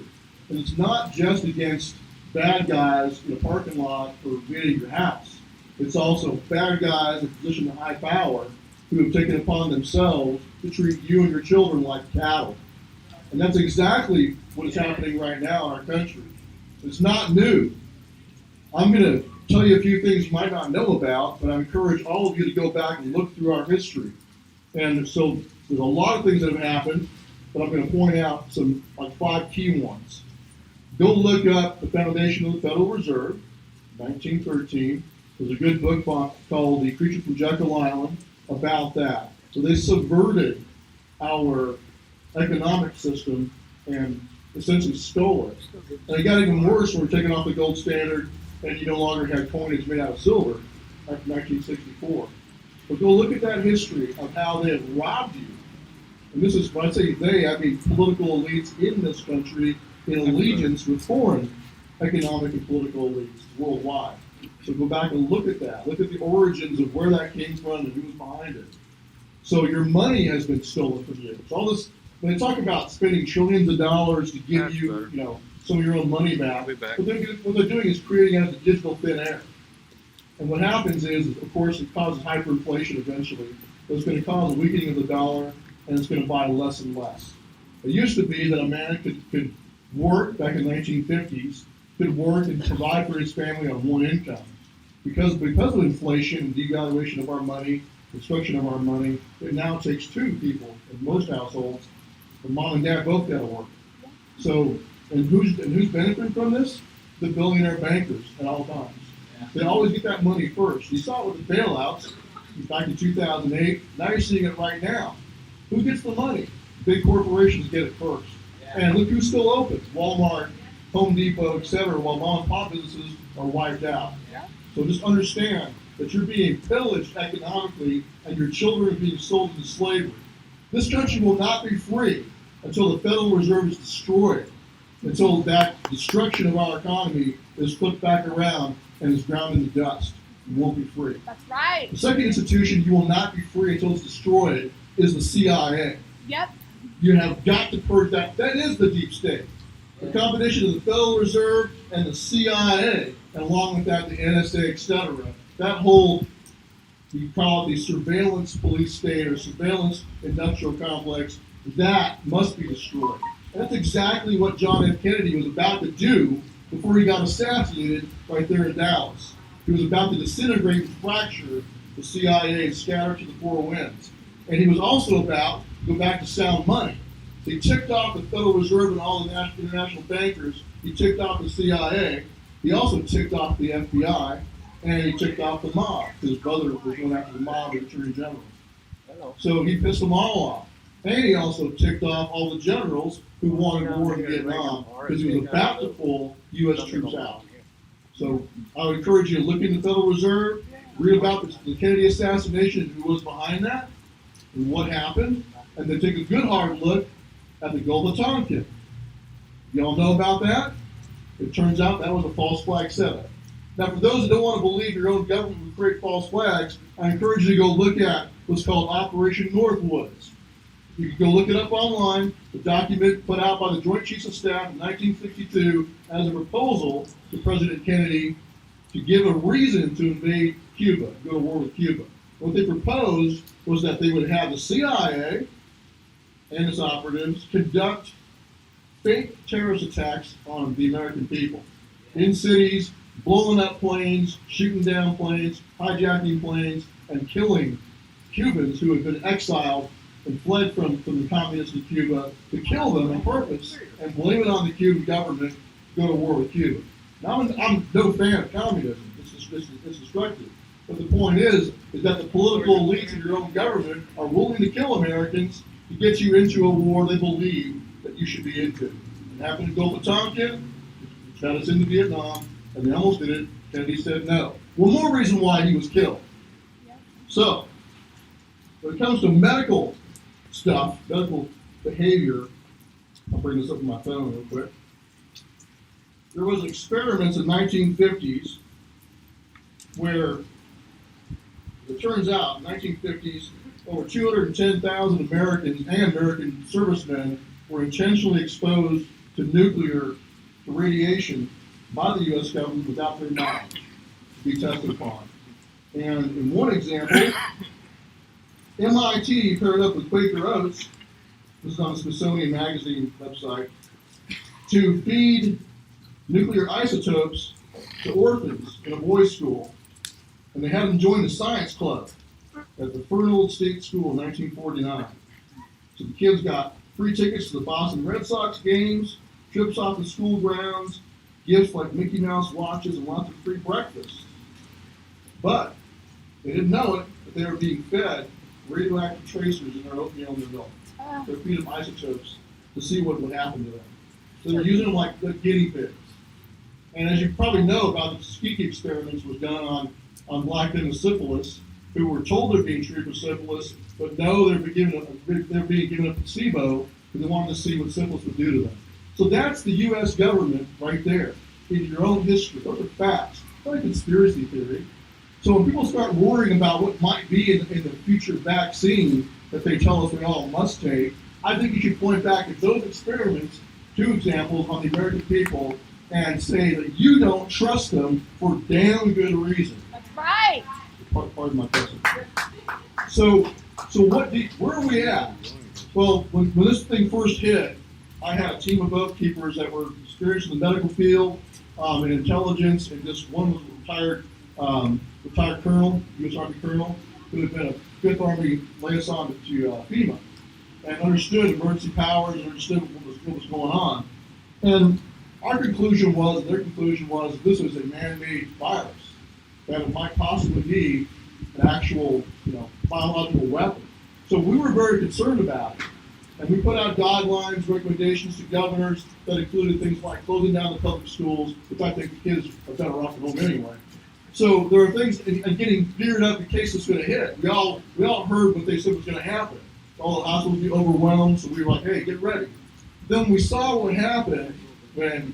And it's not just against bad guys in a parking lot or invading your house. It's also bad guys in a position of high power who have taken upon themselves to treat you and your children like cattle. And that's exactly what is happening right now in our country. It's not new. I'm going to tell you a few things you might not know about, but I encourage all of you to go back and look through our history. And so there's a lot of things that have happened, but I'm going to point out some 5 key ones. Go look up the foundation of the Federal Reserve, 1913. There's a good book called The Creature from Jekyll Island about that. So they subverted our economic system and essentially stole it. And it got even worse when we're taking off the gold standard and you no longer had coinage made out of silver after 1964. But go look at that history of how they have robbed you. And this is, when I say they, I mean political elites in this country in allegiance with foreign economic and political elites worldwide. So go back and look at that. Look at the origins of where that came from and who was behind it. So your money has been stolen from you. So all this, when they talk about spending trillions of dollars to give you, some of your own money back, what they're doing is creating out of the digital thin air. And what happens is, of course, it causes hyperinflation eventually. It's going to cause a weakening of the dollar, and it's going to buy less and less. It used to be that a man could work back in the 1950s, could work and provide for his family on one income. Because of inflation and devaluation of our money, destruction of our money, it now takes 2 people in most households. And mom and dad both got to work. So, and who's benefiting from this? The billionaire bankers at all times. Yeah. They always get that money first. You saw it with the bailouts back in 2008. Now you're seeing it right now. Who gets the money? Big corporations get it first. Yeah. And look who's still open. Walmart, Home Depot, etc., while mom and pop businesses are wiped out. Yeah. So just understand that you're being pillaged economically and your children are being sold into slavery. This country will not be free until the Federal Reserve is destroyed, until that destruction of our economy is flipped back around and is ground into dust. You won't be free. That's right. The second institution you will not be free until it's destroyed is the CIA. Yep. You have got to purge that. That is the deep state. The combination of the Federal Reserve and the CIA, and along with that the NSA, etc. That whole, you call it the surveillance police state or surveillance industrial complex, That must be destroyed. And that's exactly what John F. Kennedy was about to do before he got assassinated right there in Dallas. He was about to disintegrate and fracture the CIA and scatter to the four winds. And he was also about to go back to sound money. So he ticked off the Federal Reserve and all the international bankers. He ticked off the CIA. He also ticked off the FBI. And he ticked off the mob. His brother was going after the mob and the Attorney General. So he pissed them all off. And he also ticked off all the generals who wanted war in Vietnam because he was about to pull U.S. troops out. So I would encourage you to look into the Federal Reserve, read about the Kennedy assassination and who was behind that, and what happened, and then take a good hard look at the Gulf of Tonkin. Y'all know about that? It turns out that was a false flag setup. Now, for those that don't want to believe your own government would create false flags, I encourage you to go look at what's called Operation Northwoods. You can go look it up online, the document put out by the Joint Chiefs of Staff in 1952 as a proposal to President Kennedy to give a reason to invade Cuba, go to war with Cuba. What they proposed was that they would have the CIA and its operatives conduct fake terrorist attacks on the American people in cities, blowing up planes, shooting down planes, hijacking planes, and killing Cubans who had been exiled and fled from the communists in Cuba, to kill them on purpose and blame it on the Cuban government, go to war with Cuba. Now, I'm no fan of communism. It's destructive. But the point is that the political elites in your own government are willing to kill Americans to get you into a war they believe that you should be into. It happened in Gulf of Tonkin, it got us into Vietnam, and they almost did it. Kennedy said no. One more reason why he was killed. So, when it comes to medical stuff, medical behavior, I'll bring this up on my phone real quick. There was experiments in the 1950s where it turns out in the 1950s over 210,000 Americans and American servicemen were intentionally exposed to radiation by the U.S. government without their knowledge to be tested upon. And in one example, MIT paired up with Quaker Oats, this is on the Smithsonian Magazine website, to feed nuclear isotopes to orphans in a boys' school. And they had them join the science club at the Fernald State School in 1949. So the kids got free tickets to the Boston Red Sox games, trips off the school grounds, gifts like Mickey Mouse watches, and lots of free breakfast. But they didn't know it, but they were being fed radioactive tracers in their oatmeal and their milk. They're feeding them isotopes to see what would happen to them. So they're using them like guinea pigs. And as you probably know about the Tuskegee experiments was done on black men with syphilis, who were told they're being treated for syphilis, but no, they're being given a placebo because they wanted to see what syphilis would do to them. So that's the U.S. government right there, in your own history. Those are facts, not a conspiracy theory. So when people start worrying about what might be in the future vaccine that they tell us we all must take, I think you should point back at those experiments, 2 examples on the American people, and say that you don't trust them for damn good reason. That's right. Pardon my question. So where are we at? Well, when this thing first hit, I had a team of oath keepers that were experienced in the medical field, in intelligence, and just one was retired colonel, U.S. Army colonel, who had been a 5th Army liaison to FEMA, and understood emergency powers and understood what was going on. And our conclusion was, and their conclusion was, this was a man-made virus, that it might possibly be an actual, biological weapon. So we were very concerned about it. And we put out guidelines, recommendations to governors that included things like closing down the public schools, which I think the kids are better off at home anyway. So there are things, and getting geared up in case it's going to hit. We all heard what they said was going to happen. All the hospitals would be overwhelmed, so we were like, hey, get ready. Then we saw what happened when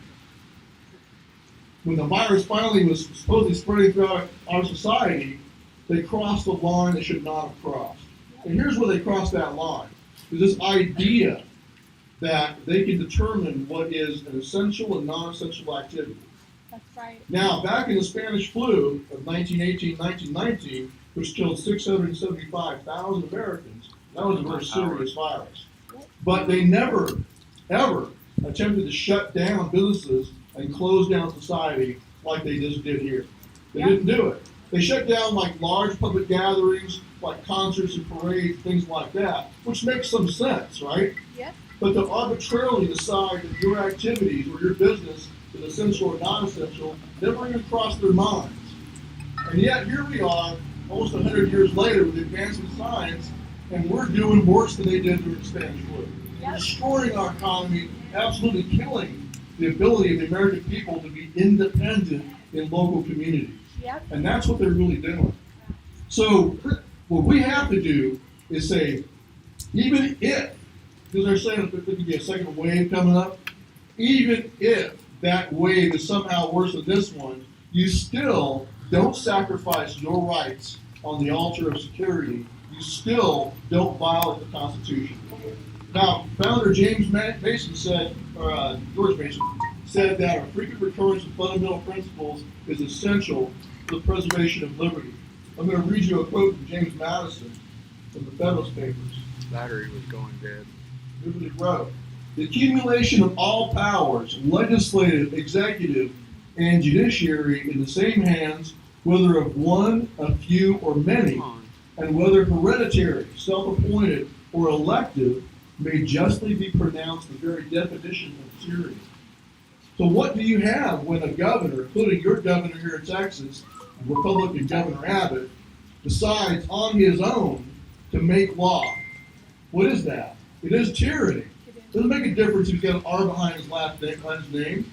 the virus finally was supposedly spreading throughout our society. They crossed the line they should not have crossed. And here's where they crossed that line. There's this idea that they can determine what is an essential and non-essential activity. That's right. Now, back in the Spanish flu of 1918, 1919, which killed 675,000 Americans, that was a very serious virus. But they never, ever attempted to shut down businesses and close down society like they just did here. They didn't do it. They shut down like large public gatherings, like concerts and parades, things like that, which makes some sense, right? Yep. But to arbitrarily decide that your activities or your business is essential or non-essential never even crossed their minds. And yet here we are, almost 100 years later, with advancing science, and we're doing worse than they did during the Spanish flu. Yep. Destroying our economy, absolutely killing the ability of the American people to be independent in local communities. Yep. And that's what they're really doing. So what we have to do is say, even if, because they're saying that there could be a second wave coming up, even if that wave is somehow worse than this one, you still don't sacrifice your rights on the altar of security. You still don't violate the Constitution. Now, founder James Mason said, or George Mason said that a frequent recurrence of fundamental principles is essential for the preservation of liberty. I'm going to read you a quote from James Madison from the Federalist Papers. Battery was going dead. Here's what he wrote. The accumulation of all powers, legislative, executive, and judiciary in the same hands, whether of one, a few, or many, and whether hereditary, self-appointed, or elective, may justly be pronounced the very definition of tyranny. So what do you have when a governor, including your governor here in Texas, Republican Governor Abbott, decides on his own to make law? What is that? It is tyranny. It doesn't make a difference if he's got an R behind his last name.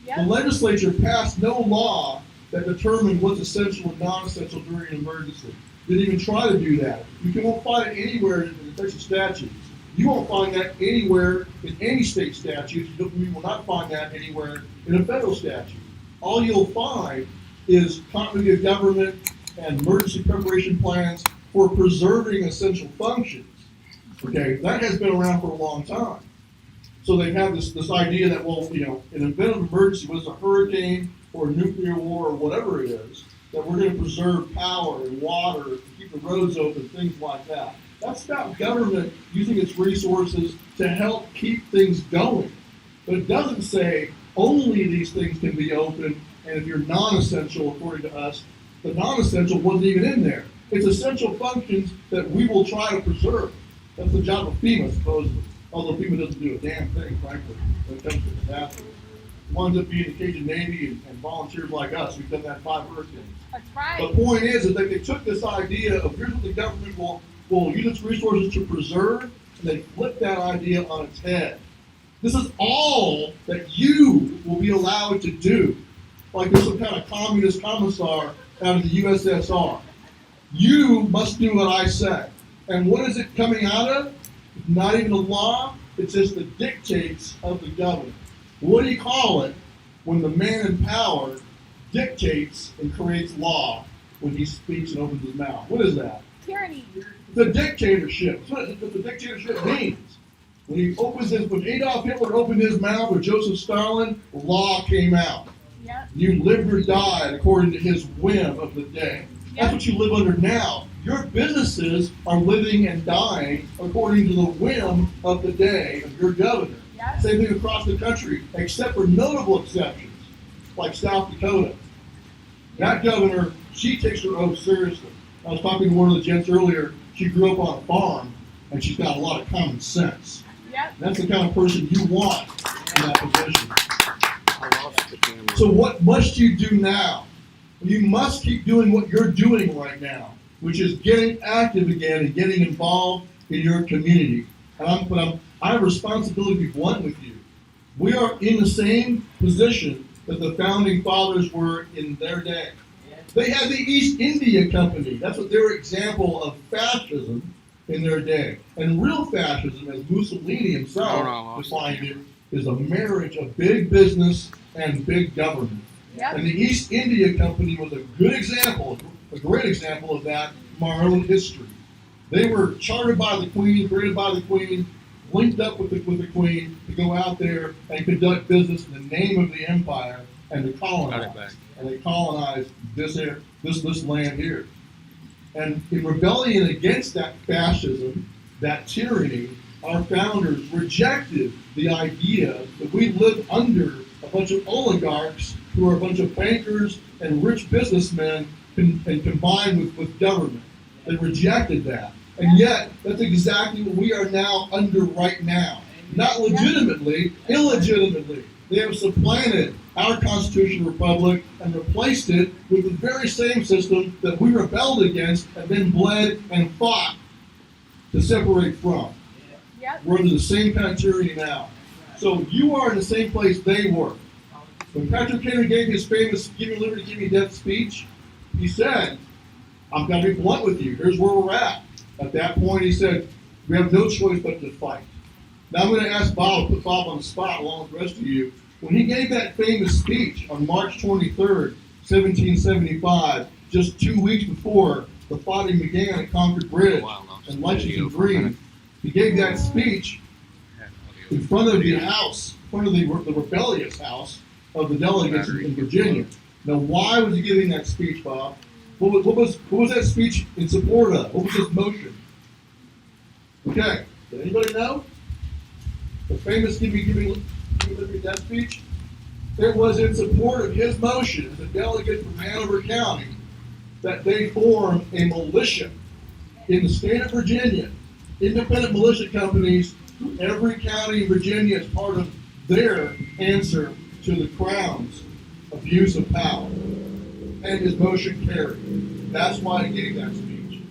Yep. The legislature passed no law that determined what's essential and non-essential during an emergency. Didn't even try to do that. You won't find it anywhere in the Texas statutes. You won't find that anywhere in any state statutes. You will not find that anywhere in a federal statute. All you'll find is continuity of government and emergency preparation plans for preserving essential functions. Okay, that has been around for a long time. So they have this idea that, well, in an event of emergency, whether it's a hurricane or a nuclear war or whatever it is, that we're going to preserve power and water, to keep the roads open, things like that. That's about government using its resources to help keep things going. But it doesn't say only these things can be open, and if you're non-essential, according to us, the non-essential wasn't even in there. It's essential functions that we will try to preserve. That's the job of FEMA, supposedly. Although FEMA doesn't do a damn thing, frankly, when it comes to disasters. It winds up being the Cajun Navy and volunteers like us. We've done that 5 hurricanes. That's right. The point is that they took this idea of here's what the government will use its resources to preserve, and they flipped that idea on its head. This is all that you will be allowed to do. Like there's some kind of communist commissar out of the USSR. You must do what I say. And what is it coming out of? Not even a law, it's just the dictates of the governor. What do you call it when the man in power dictates and creates law when he speaks and opens his mouth? What is that? Tyranny. The dictatorship. That's what the dictatorship means. When Adolf Hitler opened his mouth or Joseph Stalin, law came out. Yep. You lived or died according to his whim of the day. That's what you live under now. Your businesses are living and dying according to the whim of the day of your governor. Yep. Same thing across the country, except for notable exceptions, like South Dakota. That governor, she takes her oath seriously. I was talking to one of the gents earlier. She grew up on a farm, and she's got a lot of common sense. Yep. That's the kind of person you want in that position. I lost the camera. So what must you do now? You must keep doing what you're doing right now, which is getting active again and getting involved in your community. And I have a responsibility to be blunt with you. We are in the same position that the founding fathers were in their day. They had the East India Company. That's what their example of fascism in their day. And real fascism, as Mussolini himself defined it, is a marriage of big business and big government. Yep. And the East India Company was a good example, a great example of that from our own history. They were chartered by the Queen, created by the Queen, linked up with the Queen to go out there and conduct business in the name of the empire and to colonize. And they colonized this land here. And in rebellion against that fascism, that tyranny, our founders rejected the idea that we live under a bunch of oligarchs who are a bunch of bankers and rich businessmen and combined with government. They rejected that. And yet, that's exactly what we are now under right now. Not legitimately, illegitimately. They have supplanted our constitutional republic and replaced it with the very same system that we rebelled against and then bled and fought to separate from. Yep. We're under the same kind of tyranny now. So you are in the same place they were. When Patrick Henry gave his famous "Give me liberty, give me death" speech, he said, "I'm going to be blunt with you. Here's where we're at." At that point, he said, "We have no choice but to fight." Now I'm going to ask Bob, put Bob on the spot along with the rest of you. When he gave that famous speech on March 23rd, 1775, just 2 weeks before the fighting began at Concord Bridge and Lexington Green, he gave that speech in front of the house, in front of the rebellious house of the delegates in Virginia. Now, why was he giving that speech, Bob? What was that speech in support of? What was his motion? Okay, did anybody know? The famous give me liberty death speech? It was in support of his motion as a delegate from Hanover County that they form a militia in the state of Virginia, independent militia companies, every county in Virginia is part of their answer to the Crown's abuse of power. And his motion carried. That's why he gave that speech.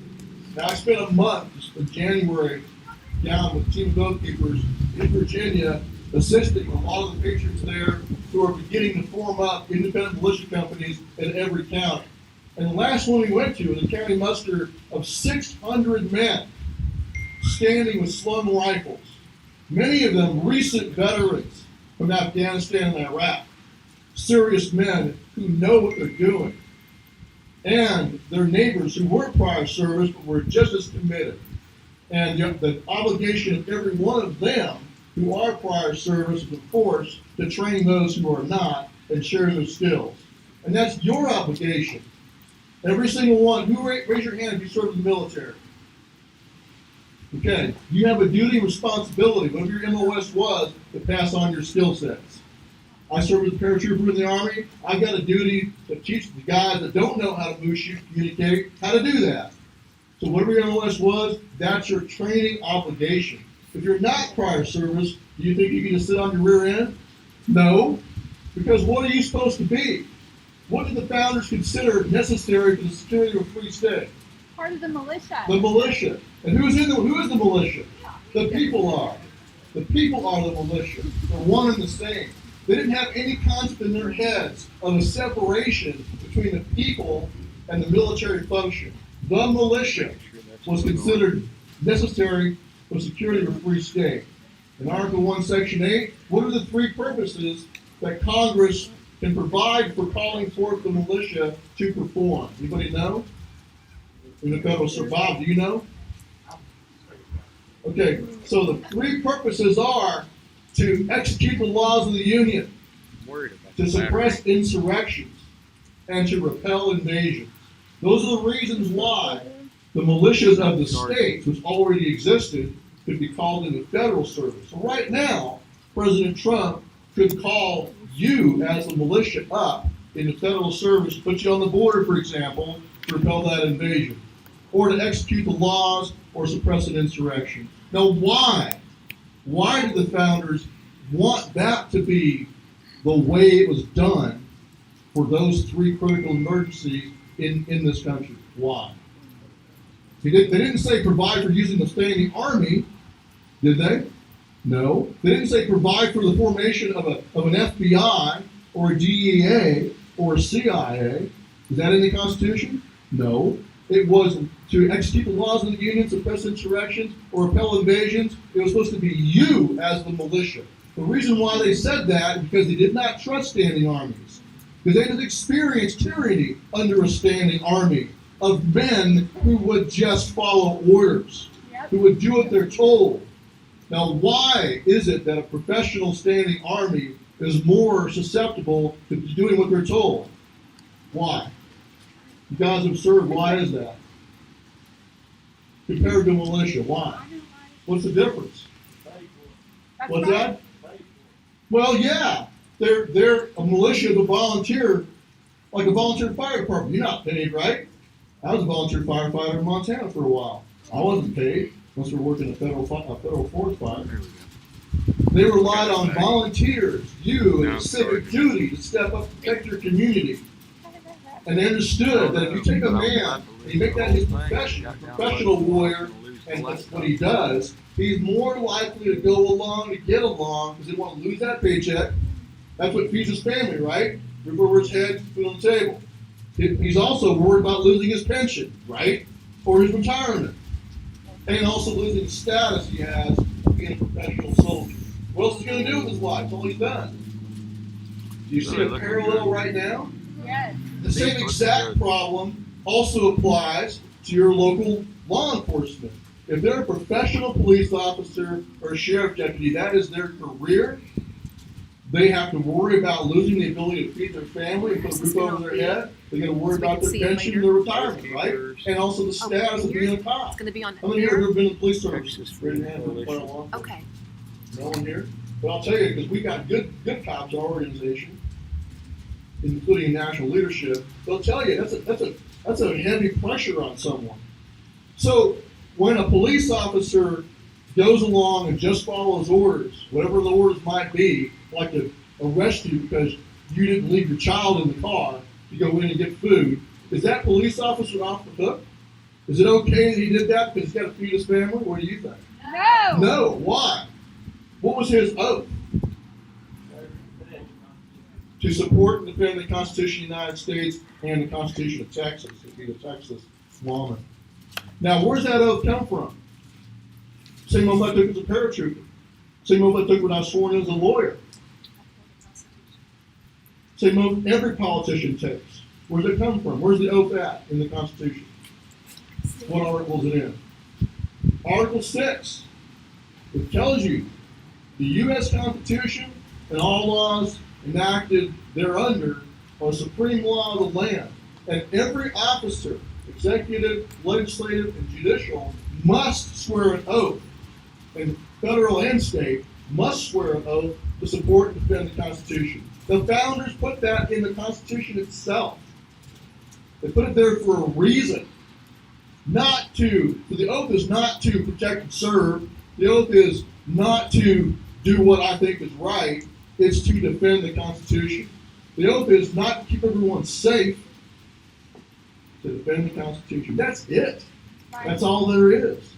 Now, I spent a month in January down with a team of oath keepers in Virginia, assisting a lot of the patrons there who are beginning to form up independent militia companies in every county. And the last one we went to was a county muster of 600 men standing with slung rifles, many of them recent veterans from Afghanistan and Iraq, serious men who know what they're doing, and their neighbors who were prior service but were just as committed. And the obligation of every one of them who are prior service is, of course, to train those who are not and share their skills. And that's your obligation. Every single one. Who raise your hand if you serve in the military? Okay. You have a duty and responsibility, whatever your MOS was, to pass on your skill sets. I served as a paratrooper in the Army. I've got a duty to teach the guys that don't know how to move, shoot, communicate, how to do that. So whatever your MOS was, that's your training obligation. If you're not prior service, do you think you can just sit on your rear end? No. Because what are you supposed to be? What did the founders consider necessary for the security of a free state? Part of the militia. The militia. And who is the militia? The people are. The people are the militia. They're one and the same. They didn't have any concept in their heads of a separation between the people and the military function. The militia was considered necessary for security of a free state. In Article 1, Section 8, what are the three purposes that Congress can provide for calling forth the militia to perform? Anybody know? In the federal service, Bob, do you know? Okay, so the three purposes are to execute the laws of the Union, to suppress insurrections, and to repel invasions. Those are the reasons why the militias of the states, which already existed, could be called into federal service. So right now, President Trump could call you as the militia up into federal service, put you on the border, for example, to repel that invasion, or to execute the laws or suppress an insurrection. Now, why? Why did the founders want that to be the way it was done for those three critical emergencies in this country? Why? They didn't say provide for using the standing army, did they? No. They didn't say provide for the formation of an FBI or a DEA or a CIA. Is that in the Constitution? No. It was to execute the laws of the Union, suppress insurrections, or repel invasions. It was supposed to be you as the militia. The reason why they said that is because they did not trust standing armies. Because they had experienced tyranny under a standing army of men who would just follow orders, who would do what they're told. Now, why is it that a professional standing army is more susceptible to doing what they're told? Why? You guys have served. Why is that? Compared to militia, why? What's the difference? That's What's right. that? Well, yeah, they're a militia, the volunteer, like a volunteer fire department. You're not paid, right? I was a volunteer firefighter in Montana for a while. I wasn't paid unless we were working a federal forest fire. They relied on volunteers, you, and civic duty to step up and protect your community. And they understood that if you take a man and you make that his profession, a professional warrior, and that's what he does, he's more likely to go along, to get along, because he won't lose that paycheck. That's what feeds his family, right? Roof over his head, food on the table. He's also worried about losing his pension, right? Or his retirement. And also losing the status he has of being a professional soldier. What else is he going to do with his life? That's all he's done. Do you see a parallel right now? Yes. The same exact problem also applies to your local law enforcement. If they're a professional police officer or a sheriff deputy, that is their career. They have to worry about losing the ability to feed their family and put a roof over their head. They're going to worry about their pension and their retirement, right? And also the status of being a cop. It's going to be on. How many here have been in the police service? Raise your hand. Okay. No one here? But I'll tell you, because we got good cops in our organization, including national leadership, they'll tell you that's a heavy pressure on someone. So when a police officer goes along and just follows orders, whatever the orders might be, like to arrest you because you didn't leave your child in the car to go in and get food, is that police officer off the hook? Is it okay that he did that because he's got to feed his family? What do you think? No. No. Why? What was his oath? To support and defend the Constitution of the United States and the Constitution of Texas, if he's a Texas lawman. Now, where's that oath come from? Same oath I took as a paratrooper. Same oath I took when I was sworn in as a lawyer. Same oath every politician takes. Where's it come from? Where's the oath at in the Constitution? What article is it in? Article 6. It tells you the U.S. Constitution and all laws enacted thereunder are supreme law of the land. And every officer, executive, legislative, and judicial, must swear an oath, and federal and state must swear an oath to support and defend the Constitution. The founders put that in the Constitution itself. They put it there for a reason. The oath is not to protect and serve. The oath is not to do what I think is right. It's to defend the Constitution. The oath is not to keep everyone safe, to defend the Constitution. That's it. That's all there is.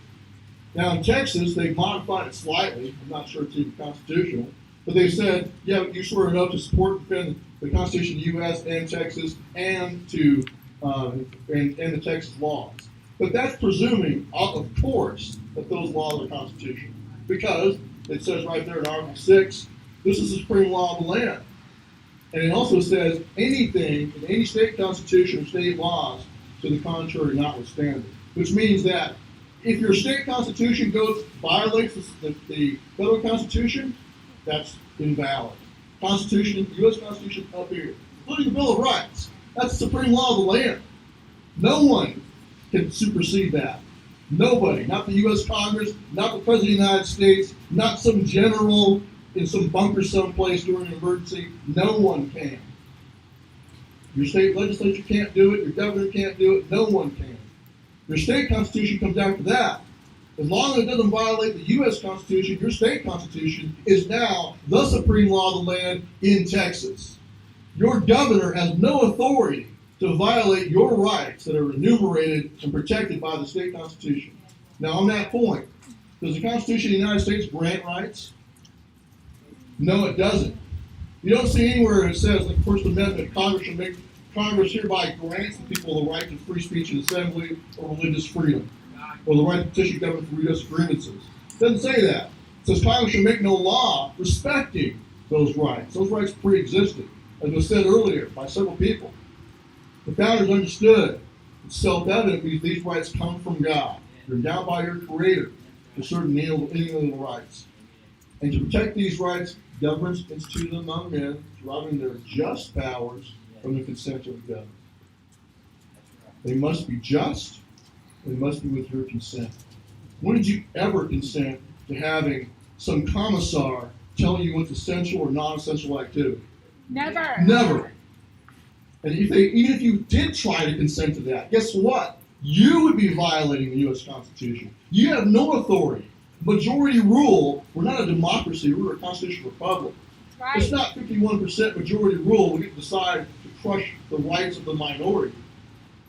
Now in Texas, they've modified it slightly. I'm not sure it's even constitutional. But they said, yeah, you swear an oath to support and defend the Constitution of the U.S. and Texas and to and the Texas laws. But that's presuming, of course, that those laws are constitutional. Because it says right there in Article 6, this is the supreme law of the land. And it also says anything in any state constitution or state laws to the contrary notwithstanding. Which means that if your state constitution violates the federal constitution, that's invalid. Constitution, the U.S. Constitution up here, including the Bill of Rights, that's the supreme law of the land. No one can supersede that. Nobody, not the U.S. Congress, not the President of the United States, not some general in some bunker someplace during an emergency. No one can. Your state legislature can't do it. Your governor can't do it. No one can. Your state constitution comes after that. As long as it doesn't violate the U.S. Constitution, your state constitution is now the supreme law of the land in Texas. Your governor has no authority to violate your rights that are enumerated and protected by the state constitution. Now, on that point, does the Constitution of the United States grant rights? No, it doesn't. You don't see anywhere it says, like the First Amendment, Congress hereby grants the people the right to free speech and assembly or religious freedom, or the right to petition government for redress of grievances. It doesn't say that. It says Congress shall make no law respecting those rights. Those rights pre-existed, as was said earlier by several people. The founders understood it's self-evident because these rights come from God. You're endowed by your Creator to certain inalienable rights. And to protect these rights, governments instituted among men, deriving their just powers from the consent of the government. They must be just, they must be with your consent. When did you ever consent to having some commissar telling you what's essential or non-essential activity. Never. Never. And even if you did try to consent to that, guess what? You would be violating the U.S. Constitution. You have no authority. Majority rule, we're not a democracy, we're a constitutional republic. Right. It's not 51% majority rule. We get to decide to crush the rights of the minority.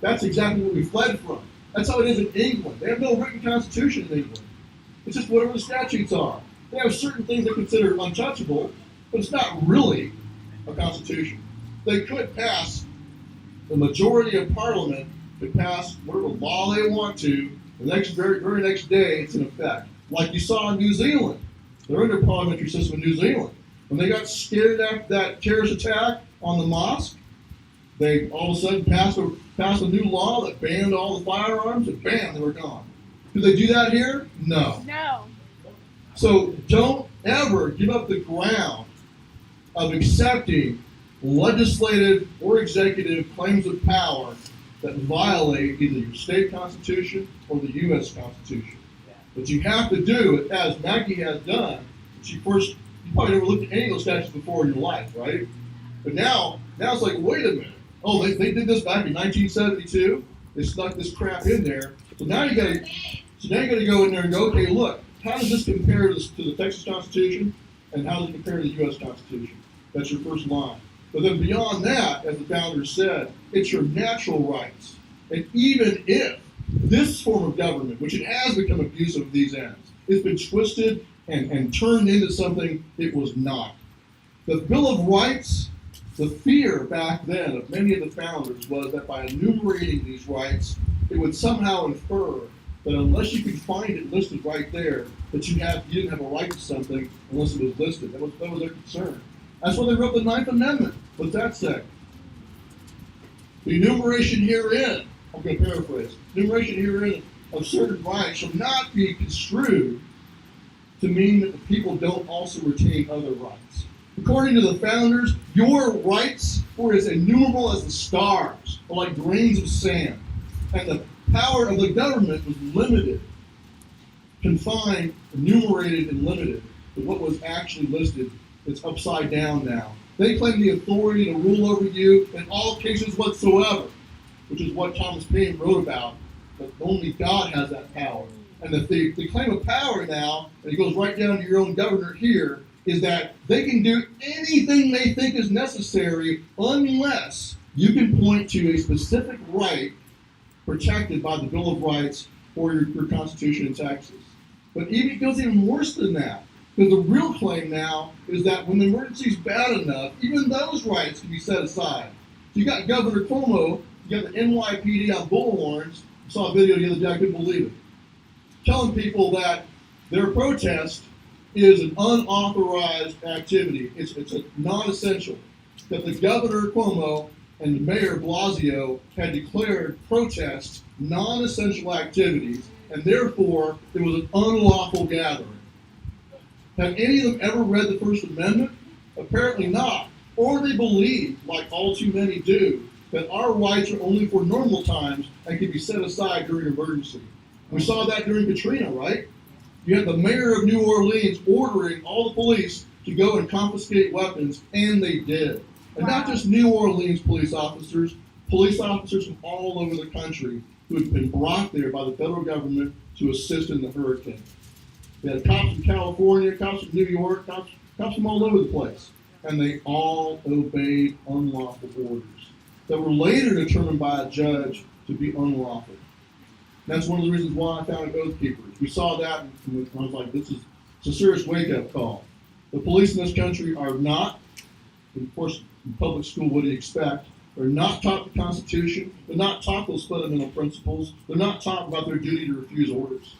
That's exactly what we fled from. That's how it is in England. They have no written constitution in England. It's just whatever the statutes are. They have certain things they consider untouchable, but it's not really a constitution. They could pass, the majority of Parliament could pass whatever law they want to. The very next day, it's in effect. Like you saw in New Zealand. They're under parliamentary system in New Zealand. When they got scared after that terrorist attack on the mosque, they all of a sudden passed a new law that banned all the firearms, and bam, they were gone. Do they do that here? No. No. So don't ever give up the ground of accepting legislative or executive claims of power that violate either your state constitution or the U.S. Constitution. But you have to do it, as Maggie has done. You probably never looked at any of those statutes before in your life, right? But now it's like, wait a minute. Oh, they did this back in 1972. They snuck this crap in there. So now you got to go in there and go, okay, look, how does this compare to the Texas Constitution, and how does it compare to the U.S. Constitution? That's your first line. But then beyond that, as the founders said, it's your natural rights. And even if this form of government, which it has become abusive of these ends, it's been twisted and turned into something it was not. The Bill of Rights, the fear back then of many of the founders was that by enumerating these rights, it would somehow infer that unless you could find it listed right there, that you didn't have a right to something unless it was listed. That was their concern. That's why they wrote the Ninth Amendment. What's that say? The enumeration herein, I'm going to paraphrase, enumeration herein of certain rights shall not be construed to mean that the people don't also retain other rights. According to the founders, your rights were as innumerable as the stars, or like grains of sand. And the power of the government was limited, confined, enumerated, and limited to what was actually listed. It's upside down now. They claim the authority to rule over you in all cases whatsoever, which is what Thomas Paine wrote about, that only God has that power. And the claim of power now, and it goes right down to your own governor here, is that they can do anything they think is necessary unless you can point to a specific right protected by the Bill of Rights or your Constitution in Texas. But it goes even worse than that. Because the real claim now is that when the emergency is bad enough, even those rights can be set aside. So you got Governor Cuomo, you got the NYPD on bullhorns. I saw a video the other day, I couldn't believe it, telling people that their protest is an unauthorized activity. It's a non-essential. That the Governor Cuomo and the Mayor Blasio had declared protests non-essential activities, and therefore it was an unlawful gathering. Have any of them ever read the First Amendment? Apparently not. Or they believe, like all too many do, that our rights are only for normal times and can be set aside during emergency. We saw that during Katrina, right? You had the mayor of New Orleans ordering all the police to go and confiscate weapons, and they did. And not just New Orleans police officers from all over the country who had been brought there by the federal government to assist in the hurricane. They had cops from California, cops from New York, cops from all over the place. And they all obeyed unlawful orders that were later determined by a judge to be unlawful. That's one of the reasons why I founded Oath Keepers. We saw that and I was like, it's a serious wake-up call. The police in this country are not, of course, in public school, what do you expect? They're not taught the Constitution. They're not taught those fundamental principles. They're not taught about their duty to refuse orders.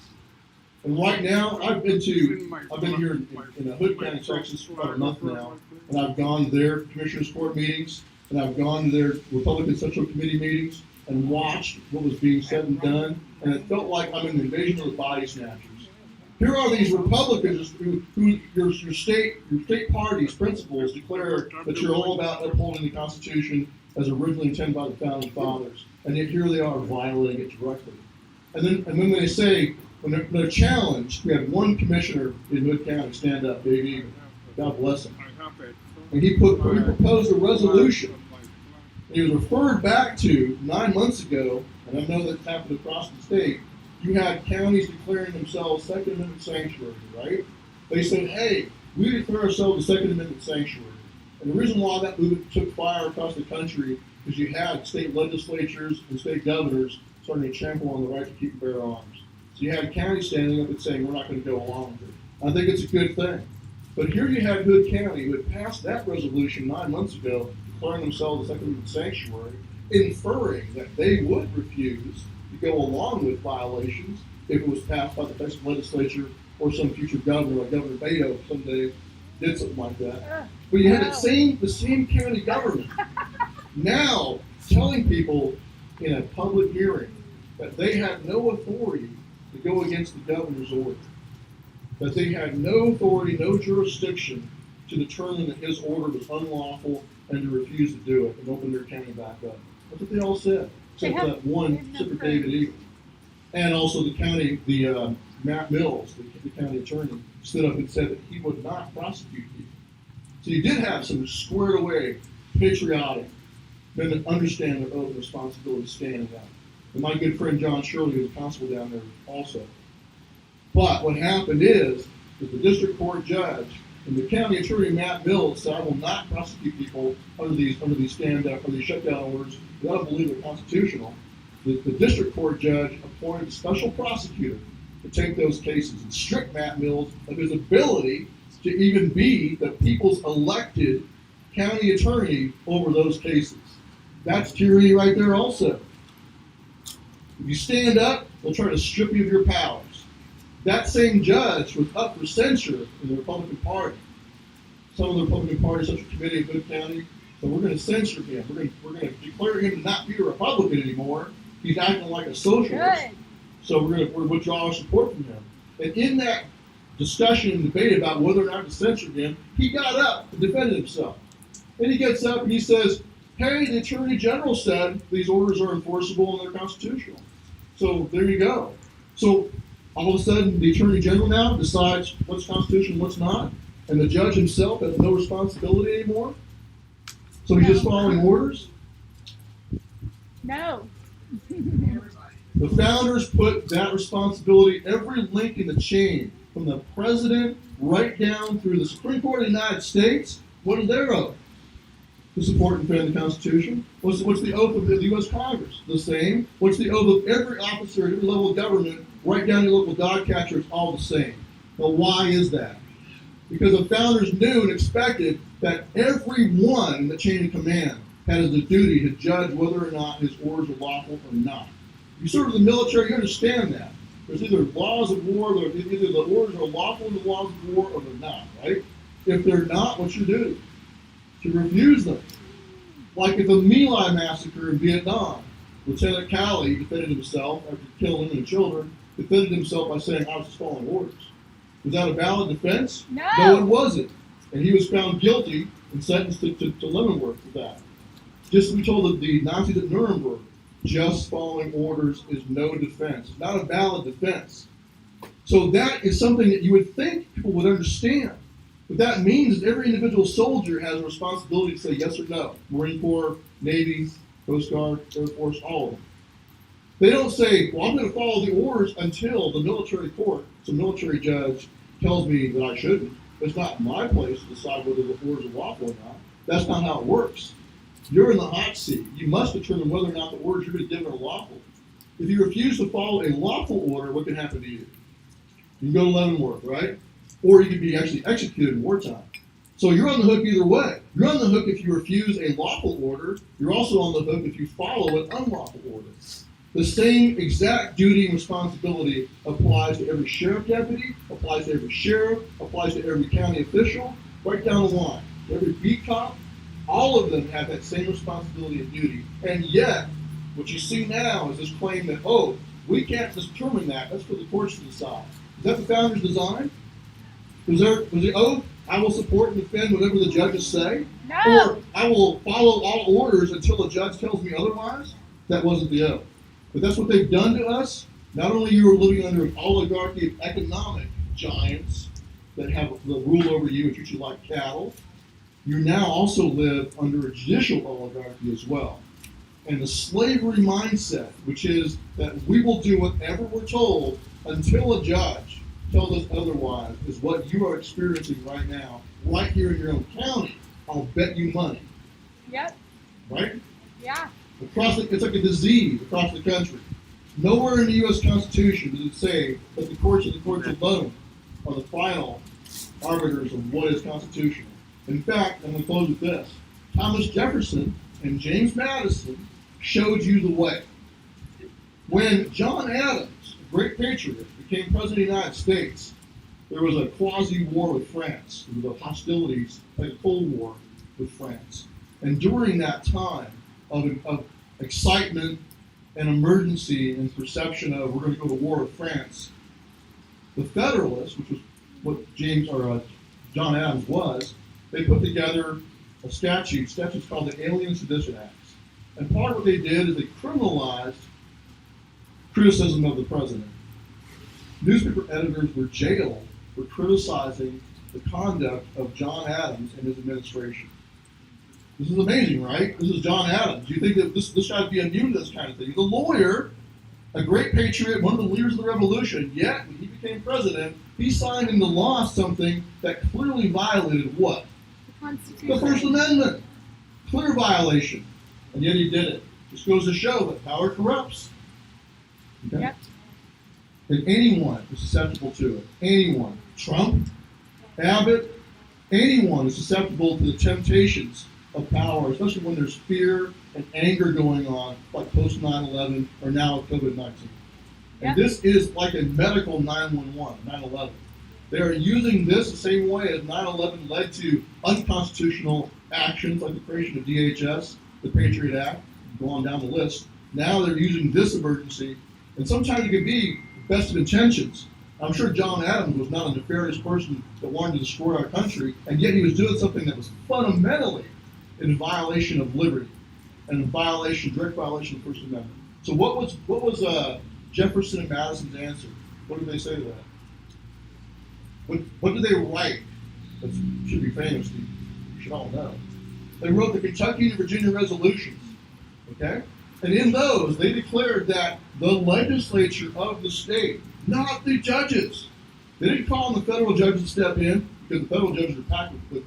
And right now, I've been here in Hood County, Texas for about a month now, and I've gone to their commissioners' court meetings, and I've gone to their Republican Central Committee meetings and watched what was being said and done, and it felt like I'm in the invasion of the body snatchers. Here are these Republicans who your state party's principles declare that you're all about upholding the Constitution as originally intended by the founding fathers, and yet here they are violating it directly. And then they say, when they're challenged, we had one commissioner in Hood County stand up, Dave Egan, God bless him, and he proposed a resolution. He was referred back to 9 months ago, and I know that's happened across the state. You had counties declaring themselves Second Amendment sanctuary, right? They said, hey, we declare ourselves a Second Amendment sanctuary. And the reason why that movement took fire across the country is you had state legislatures and state governors starting to trample on the right to keep and bear arms. So you had counties standing up and saying, we're not going to go along with it. I think it's a good thing. But here you had Hood County, who had passed that resolution 9 months ago, declaring themselves a Second Amendment sanctuary, inferring that they would refuse to go along with violations if it was passed by the Texas legislature or some future governor, like Governor Beto someday did something like that. But you had the same county government now telling people in a public hearing that they had no authority to go against the governor's order, that they had no authority, no jurisdiction to determine that his order was unlawful and to refuse to do it and open their county back up. That's what they all said, except that one, except for David Egan. And also Matt Mills, the county attorney, stood up and said that he would not prosecute people. So you did have some squared away, patriotic men that understand their oath and responsibility standing up. And my good friend John Shirley was a constable down there also. But what happened is that the district court judge and the county attorney Matt Mills said, I will not prosecute people under these stand-up or these shutdown orders. I don't believe they're constitutional. The district court judge appointed a special prosecutor to take those cases and strip Matt Mills of his ability to even be the people's elected county attorney over those cases. That's tyranny right there also. If you stand up, they'll try to strip you of your powers. That same judge was up for censure in the Republican Party. Some of the Republican Party Central Committee of Hood County, so we're going to censor him. We're going to declare him to not be a Republican anymore. He's acting like a socialist. Good. So we're going to withdraw our support from him. And in that discussion and debate about whether or not to censor him, he got up and defended himself. Then he gets up and he says, hey, the Attorney General said these orders are enforceable and they're constitutional. So there you go. So all of a sudden, the Attorney General now decides what's constitutional and what's not, and the judge himself has no responsibility anymore. So he's just following orders. No. The founders put that responsibility, every link in the chain, from the president right down through the Supreme Court of the United States. What is their oath? To support and defend the Constitution. What's the oath of the U.S. Congress? The same. What's the oath of every officer at every level of government, right down to your local dog catcher? It's all the same. Now, why is that? Because the founders knew and expected that everyone in the chain of command had the duty to judge whether or not his orders were lawful or not. If you serve in the military, you understand that. There's either laws of war, either the orders are lawful in the laws of war or they're not, right? If they're not, what's your duty? To refuse them. Like at the My Lai massacre in Vietnam, Lieutenant Calley defended himself after killing women and children, defended himself by saying, I was just following orders. Was that a valid defense? No, it wasn't. And he was found guilty and sentenced to Leavenworth for that. Just as we told the Nazis at Nuremberg, just following orders is no defense. It's not a valid defense. So that is something that you would think people would understand. What that means is every individual soldier has a responsibility to say yes or no. Marine Corps, Navy, Coast Guard, Air Force, all of them. They don't say, well, I'm going to follow the orders until the military court, some military judge, tells me that I shouldn't. It's not my place to decide whether the orders are lawful or not. That's not how it works. You're in the hot seat. You must determine whether or not the orders you're going to give are lawful. If you refuse to follow a lawful order, what can happen to you? You can go to Leavenworth, right? Or you could be actually executed in wartime. So you're on the hook either way. You're on the hook if you refuse a lawful order. You're also on the hook if you follow an unlawful order. The same exact duty and responsibility applies to every sheriff deputy, applies to every sheriff, applies to every county official, right down the line. Every beat cop, all of them have that same responsibility and duty. And yet, what you see now is this claim that, oh, we can't determine that. That's for the courts to decide. Is that the founders' design? Was the oath, I will support and defend whatever the judges say? no. Or I will follow all orders until the judge tells me otherwise? That wasn't the oath. But that's what they've done to us. Not only you are living under an oligarchy of economic giants that have the rule over you and treat you like cattle, you now also live under a judicial oligarchy as well. And the slavery mindset, which is that we will do whatever we're told until a judge tells us otherwise, is what you are experiencing right now, right here in your own county. I'll bet you money. Yep. Right? Yeah. It's like a disease across the country. Nowhere in the U.S. Constitution does it say that the courts alone are the final arbiters of what is constitutional. In fact, I'm going to close with this. Thomas Jefferson and James Madison showed you the way. When John Adams, a great patriot, became president of the United States, there was a quasi-war with France. There were hostilities, like a Cold War with France. And during that time of excitement and emergency and perception of we're going to go to war with France, the Federalists, which was what John Adams was, they put together a statutes called the Alien Sedition Acts. And part of what they did is they criminalized criticism of the president. Newspaper editors were jailed for criticizing the conduct of John Adams and his administration. This is amazing, right? This is John Adams. You think that this guy would be immune to this kind of thing? He's a lawyer, a great patriot, one of the leaders of the revolution, yet when he became president, he signed into law something that clearly violated what? The Constitution. The First Amendment. Clear violation. And yet he did it. Just goes to show that power corrupts. Okay? Yep. And anyone is susceptible to it. Anyone. Trump, Abbott, anyone is susceptible to the temptations of power, especially when there's fear and anger going on, like post 9/11 or now COVID-19. Yep. And this is like a medical 911, 9/11. They are using this the same way as 9/11 led to unconstitutional actions like the creation of DHS, the Patriot Act, go on down the list. Now they're using this emergency, and sometimes it can be the best of intentions. I'm sure John Adams was not a nefarious person that wanted to destroy our country, and yet he was doing something that was fundamentally in violation of liberty and in direct violation of the First Amendment. So what was Jefferson and Madison's answer? What did they say to that? What did they write? That should be famous. You should all know. They wrote the Kentucky and Virginia resolutions. Okay? And in those, they declared that the legislature of the state, not the judges, they didn't call on the federal judges to step in because the federal judges are packed with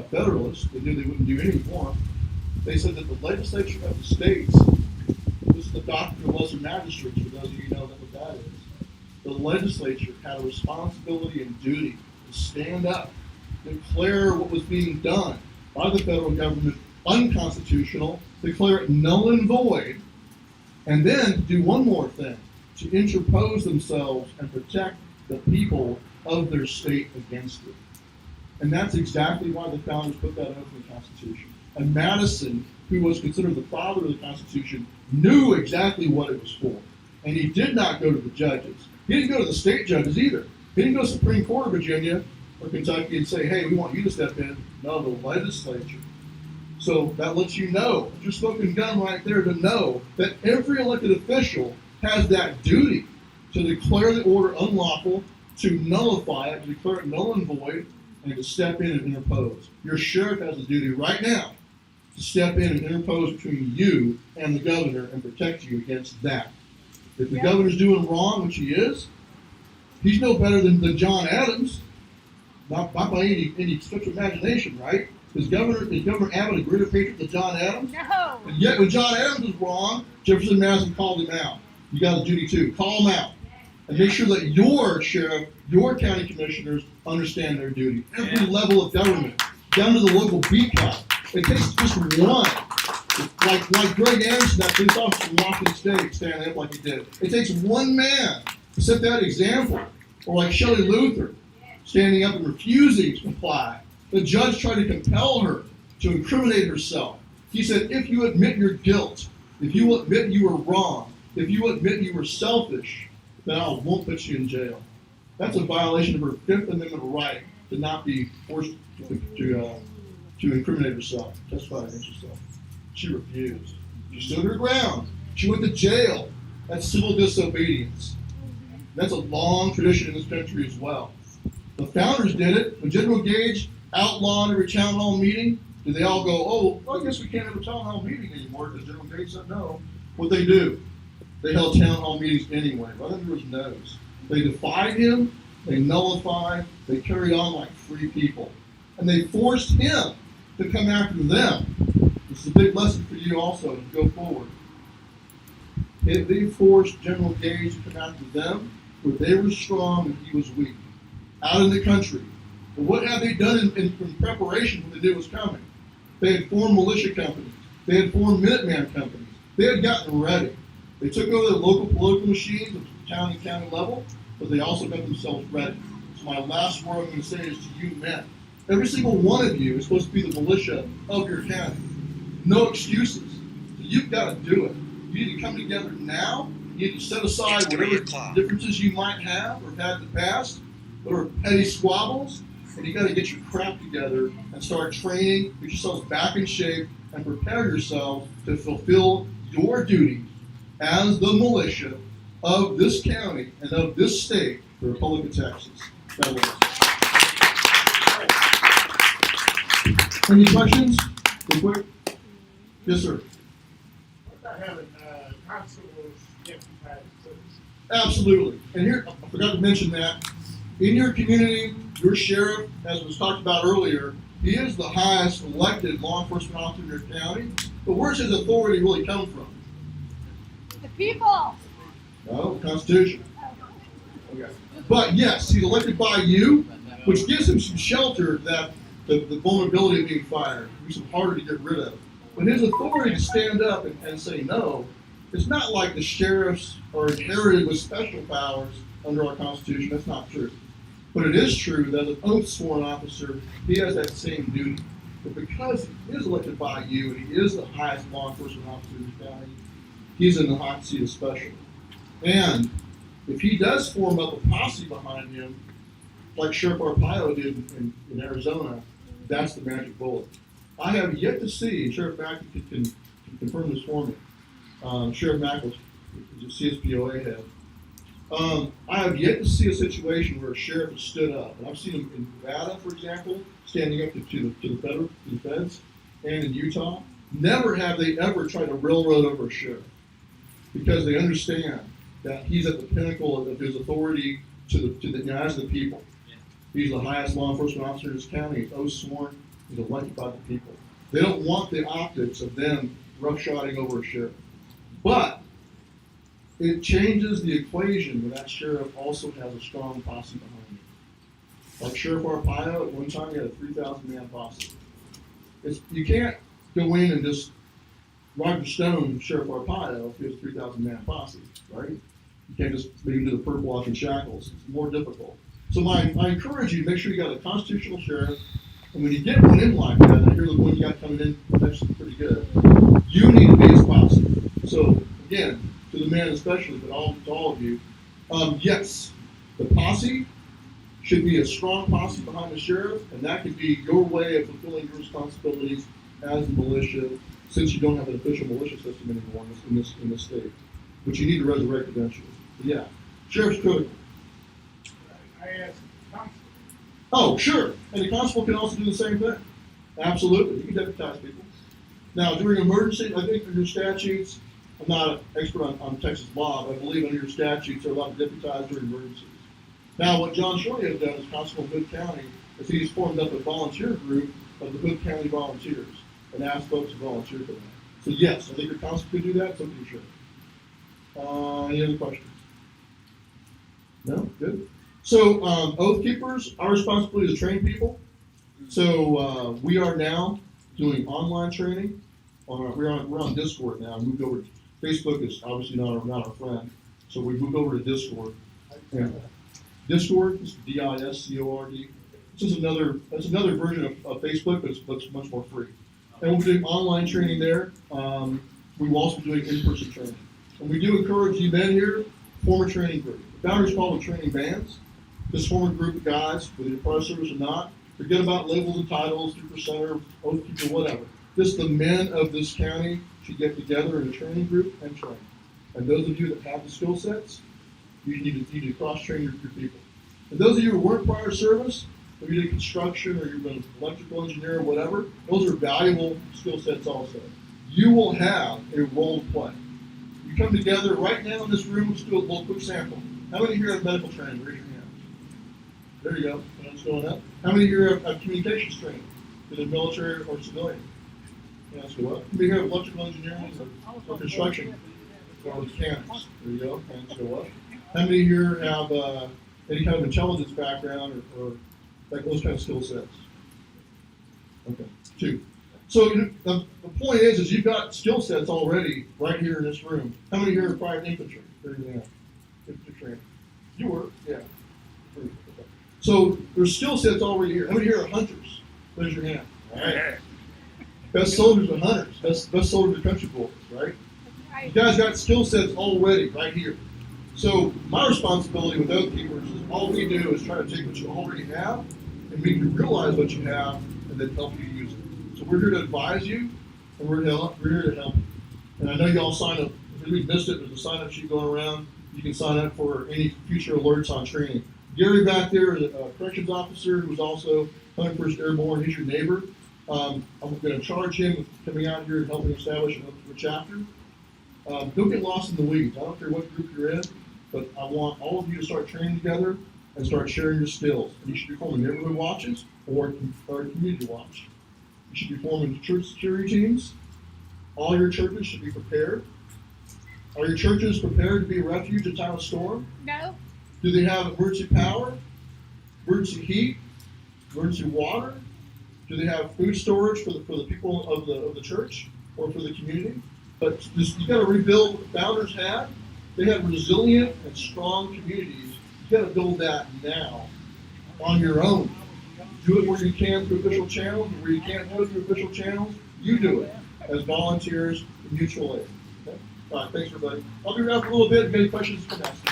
Federalists. They knew they wouldn't do anything for them. They said that the legislature of the states, this is the doctrine of lesser magistrates, for those of you who know what that is. The legislature had a responsibility and duty to stand up, declare what was being done by the federal government unconstitutional, declare it null and void, and then to do one more thing, to interpose themselves and protect the people of their state against it. And that's exactly why the founders put that oath in the Constitution. And Madison, who was considered the father of the Constitution, knew exactly what it was for. And he did not go to the judges. He didn't go to the state judges either. He didn't go to the Supreme Court of Virginia or Kentucky and say, hey, we want you to step in. No, the legislature. So that lets you know, your smoking gun right there, to know that every elected official has that duty to declare the order unlawful, to nullify it, to declare it null and void, and to step in and interpose. Your sheriff has a duty right now to step in and interpose between you and the governor and protect you against that. If the governor's doing wrong, which he is, he's no better than John Adams, not by any stretch of imagination, right? Is Governor Abbott a greater patriot than John Adams? No. And yet when John Adams was wrong, Jefferson Madison called him out. You got a duty too. Call him out. And make sure that your sheriff, your county commissioners understand their duty. Every level of government, down to the local beat cop. It takes just one. Like Greg Anderson, that police officer from Washington State, standing up like he did. It takes one man to set that example. Or like Shelley Luther, standing up and refusing to comply. The judge tried to compel her to incriminate herself. He said, if you admit your guilt, if you admit you were wrong, if you admit you were selfish, then I won't put you in jail. That's a violation of her Fifth Amendment right to not be forced to incriminate herself, testify against herself. She refused. She stood her ground. She went to jail. That's civil disobedience. That's a long tradition in this country as well. The founders did it. When General Gage outlawed every town hall meeting, did they all go, oh, well, I guess we can't have a town hall meeting anymore because General Gage said no? What'd they do? They held town hall meetings anyway, right under his nose. They defied him, they nullified, they carried on like free people. And they forced him to come after them. This is a big lesson for you also to go forward. They forced General Gage to come after them, where they were strong and he was weak. Out in the country. But what had they done in preparation when the day was coming? They had formed militia companies. They had formed Minuteman companies. They had gotten ready. They took over their local political machines at the county level, but they also got themselves ready. So my last word I'm going to say is to you men. Every single one of you is supposed to be the militia of your county. No excuses. So you've got to do it. You need to come together now. You need to set aside whatever differences you might have or have had in the past, or petty squabbles, and you got to get your crap together and start training, get yourselves back in shape, and prepare yourselves to fulfill your duty as the militia of this county and of this state, the Republic of Texas. That was. Any questions? Real quick? Yes, sir. What about having constables deputized police? Absolutely. And here, I forgot to mention that. In your community, your sheriff, as was talked about earlier, he is the highest elected law enforcement officer in your county. But where's his authority really come from? The people. No, the Constitution. Okay. But yes, he's elected by you, which gives him some shelter that the vulnerability of being fired makes him harder to get rid of. But his authority to stand up and say no, it's not like the sheriffs are inherited with special powers under our Constitution. That's not true. But it is true that as an oath sworn officer, he has that same duty. But because he is elected by you and he is the highest law enforcement officer in the county, he's in the hot seat especially. And if he does form up a posse behind him, like Sheriff Arpaio did in Arizona, that's the magic bullet. I have yet to see, and Sheriff Mack can confirm this for me, Sheriff Mack was the CSPOA head. I have yet to see a situation where a sheriff has stood up, and I've seen him in Nevada, for example, standing up to the feds, and in Utah. Never have they ever tried to railroad over a sheriff, because they understand that he's at the pinnacle of his authority as the people. He's the highest law enforcement officer in this county. He's oath sworn. He's elected by the people. They don't want the optics of them roughshotting over a sheriff. But it changes the equation when that sheriff also has a strong posse behind him. Like Sheriff Arpaio, at one time he had a 3,000-man posse. You can't go in and just Roger Stone Sheriff Arpaio if he has a 3,000-man posse, right? You can't just leave him to the perp walk and shackles. It's more difficult. So I encourage you to make sure you got a constitutional sheriff, and when you get one in like that, I hear the one you got coming in, that's pretty good, you need to be his posse. So again, to the men especially, but to all of you, yes, the posse should be a strong posse behind the sheriff, and that could be your way of fulfilling your responsibilities as the militia, since you don't have an official militia system anymore in this state, which you need to resurrect eventually. But yeah, sheriff's critical. I asked constable. Oh, sure. And the constable can also do the same thing. Absolutely. You can deputize people. Now, during emergency, I think under statutes, I'm not an expert on Texas law, but I believe under your statutes they're allowed to deputize during emergencies. Now, what John Shorty has done as constable in Hood County is he's formed up a volunteer group of the Hood County Volunteers and asked folks to volunteer for that. So yes, I think your constable could do that, so can sure. Any other questions? No? Good. So, Oath Keepers, our responsibility is to train people. So, we are now doing online training. We're on Discord now. Moved over. Facebook is obviously not our friend, so we moved over to Discord. And Discord is Discord. This is that's another version of Facebook, but it's much more free. And we'll be doing online training there. We will also be doing in-person training. And we do encourage you men here, form a training group. The founders call it training bands. Just form a group of guys, whether you're prior service or not. Forget about labels and titles, 2%, oath keeper, whatever. Just the men of this county should get together in a training group and train. And those of you that have the skill sets, you need to cross-train your people. And those of you who weren't prior service, if you did construction or you've been an electrical engineer or whatever, those are valuable skill sets also. You will have a role to play. You come together right now in this room, let's do a little quick sample. How many here have medical training? Raise your hand. There you go. Hands going up. How many here have communications training, either military or civilian? Hands go up. How many here have electrical engineering or construction or mechanics? There you go. Hands go up. How many here have any kind of intelligence background or like those kind of skill sets? Okay, 2. So the point is you've got skill sets already right here in this room. How many here are private infantry? There you go. Infantry training. You were? Yeah. Okay. So there's skill sets already here. How many here are hunters? Raise your hand. All right. Best soldiers are hunters. Best soldiers are country boys, right? You guys got skill sets already right here. So my responsibility with Oath Keepers is all we do is try to take what you already have and make you realize what you have and then help you use it. So we're here to advise you and we're here to help you. And I know you all signed up. If we missed it, there's a sign-up sheet going around. You can sign up for any future alerts on training. Gary back there is a corrections officer who's also 101st Airborne. He's your neighbor. I'm going to charge him with coming out here and helping establish an Untitled Chapter. Don't get lost in the weeds. I don't care what group you're in, but I want all of you to start training together and start sharing your skills. And you should be forming neighborhood watches or community watch. You should be forming church security teams. All your churches should be prepared. Are your churches prepared to be a refuge in time of storm? No. Do they have emergency power, emergency heat, emergency water? Do they have food storage for the people of the church or for the community? But you got to rebuild what the founders had. They had resilient and strong communities. You got to build that now on your own. Do it where you can through official channels, and where you can't do it through official channels, you do it as volunteers in mutual aid. Okay? All right, thanks everybody. I'll be around for a little bit. If any questions, you can ask me.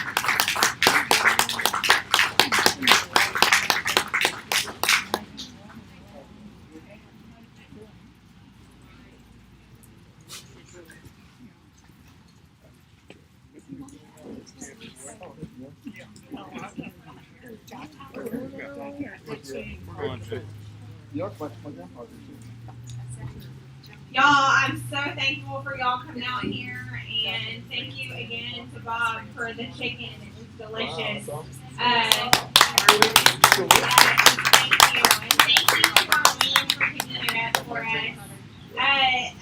Y'all, I'm so thankful for y'all coming out here, and thank you again to Bob for the chicken. It was delicious. Thank you. And thank you to Marlene for picking it up for us.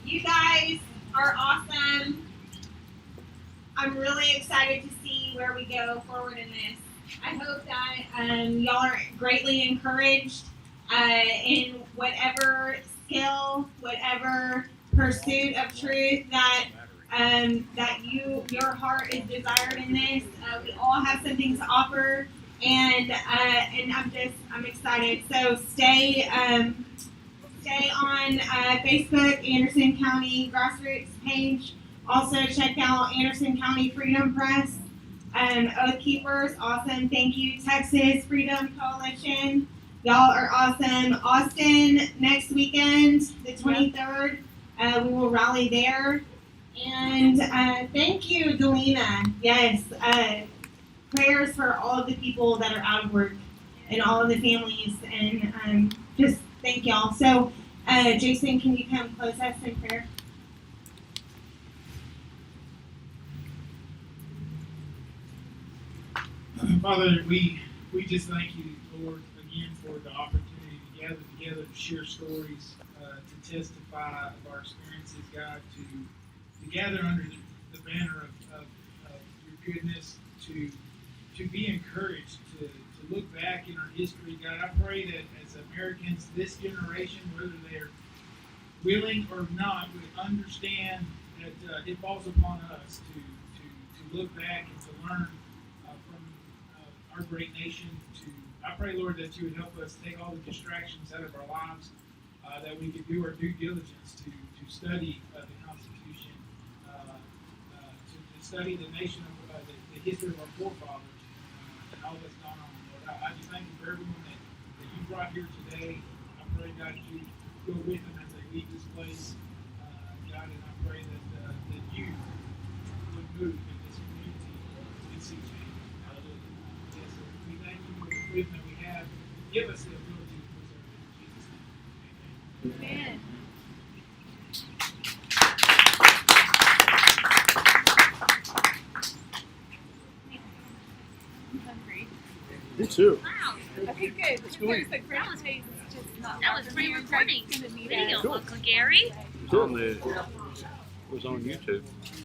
You guys are awesome. I'm really excited to see where we go forward in this. I hope that y'all are greatly encouraged in whatever skill, whatever pursuit of truth that your heart is desired in this. We all have something to offer, and I'm excited. So stay on Facebook, Anderson County Grassroots page. Also check out Anderson County Freedom Press. Oath Keepers, awesome. Thank you. Texas Freedom Coalition. Y'all are awesome. Austin, next weekend, the 23rd, we will rally there. And thank you, Delina. Yes, prayers for all of the people that are out of work and all of the families. And just thank y'all. So, Jason, can you come close us in prayer? Father, we just thank you, Lord, again for the opportunity to gather together to share stories, to testify of our experiences, God, to gather under the banner of your goodness, to be encouraged, to look back in our history. God, I pray that as Americans, this generation, whether they're willing or not, would understand that it falls upon us to look back and to learn our great nation. I pray, Lord, that you would help us take all the distractions out of our lives, that we could do our due diligence to study the Constitution, to study the nation, the history of our forefathers, and all that's gone on. Lord, I just thank you for everyone that you brought here today. I pray, God, that you go with them as they leave this place, God, and I pray that you move in this community and see change. Hallelujah. Yes, sir. We thank you for the freedom that we have. Give us the ability to preserve it. In Jesus' name. Amen. Amen. I'm hungry. Me too. Wow. Okay, good. There's a great taste. Just not That was pre-recording Greg's gonna need video, us. Uncle Gary. It was on YouTube.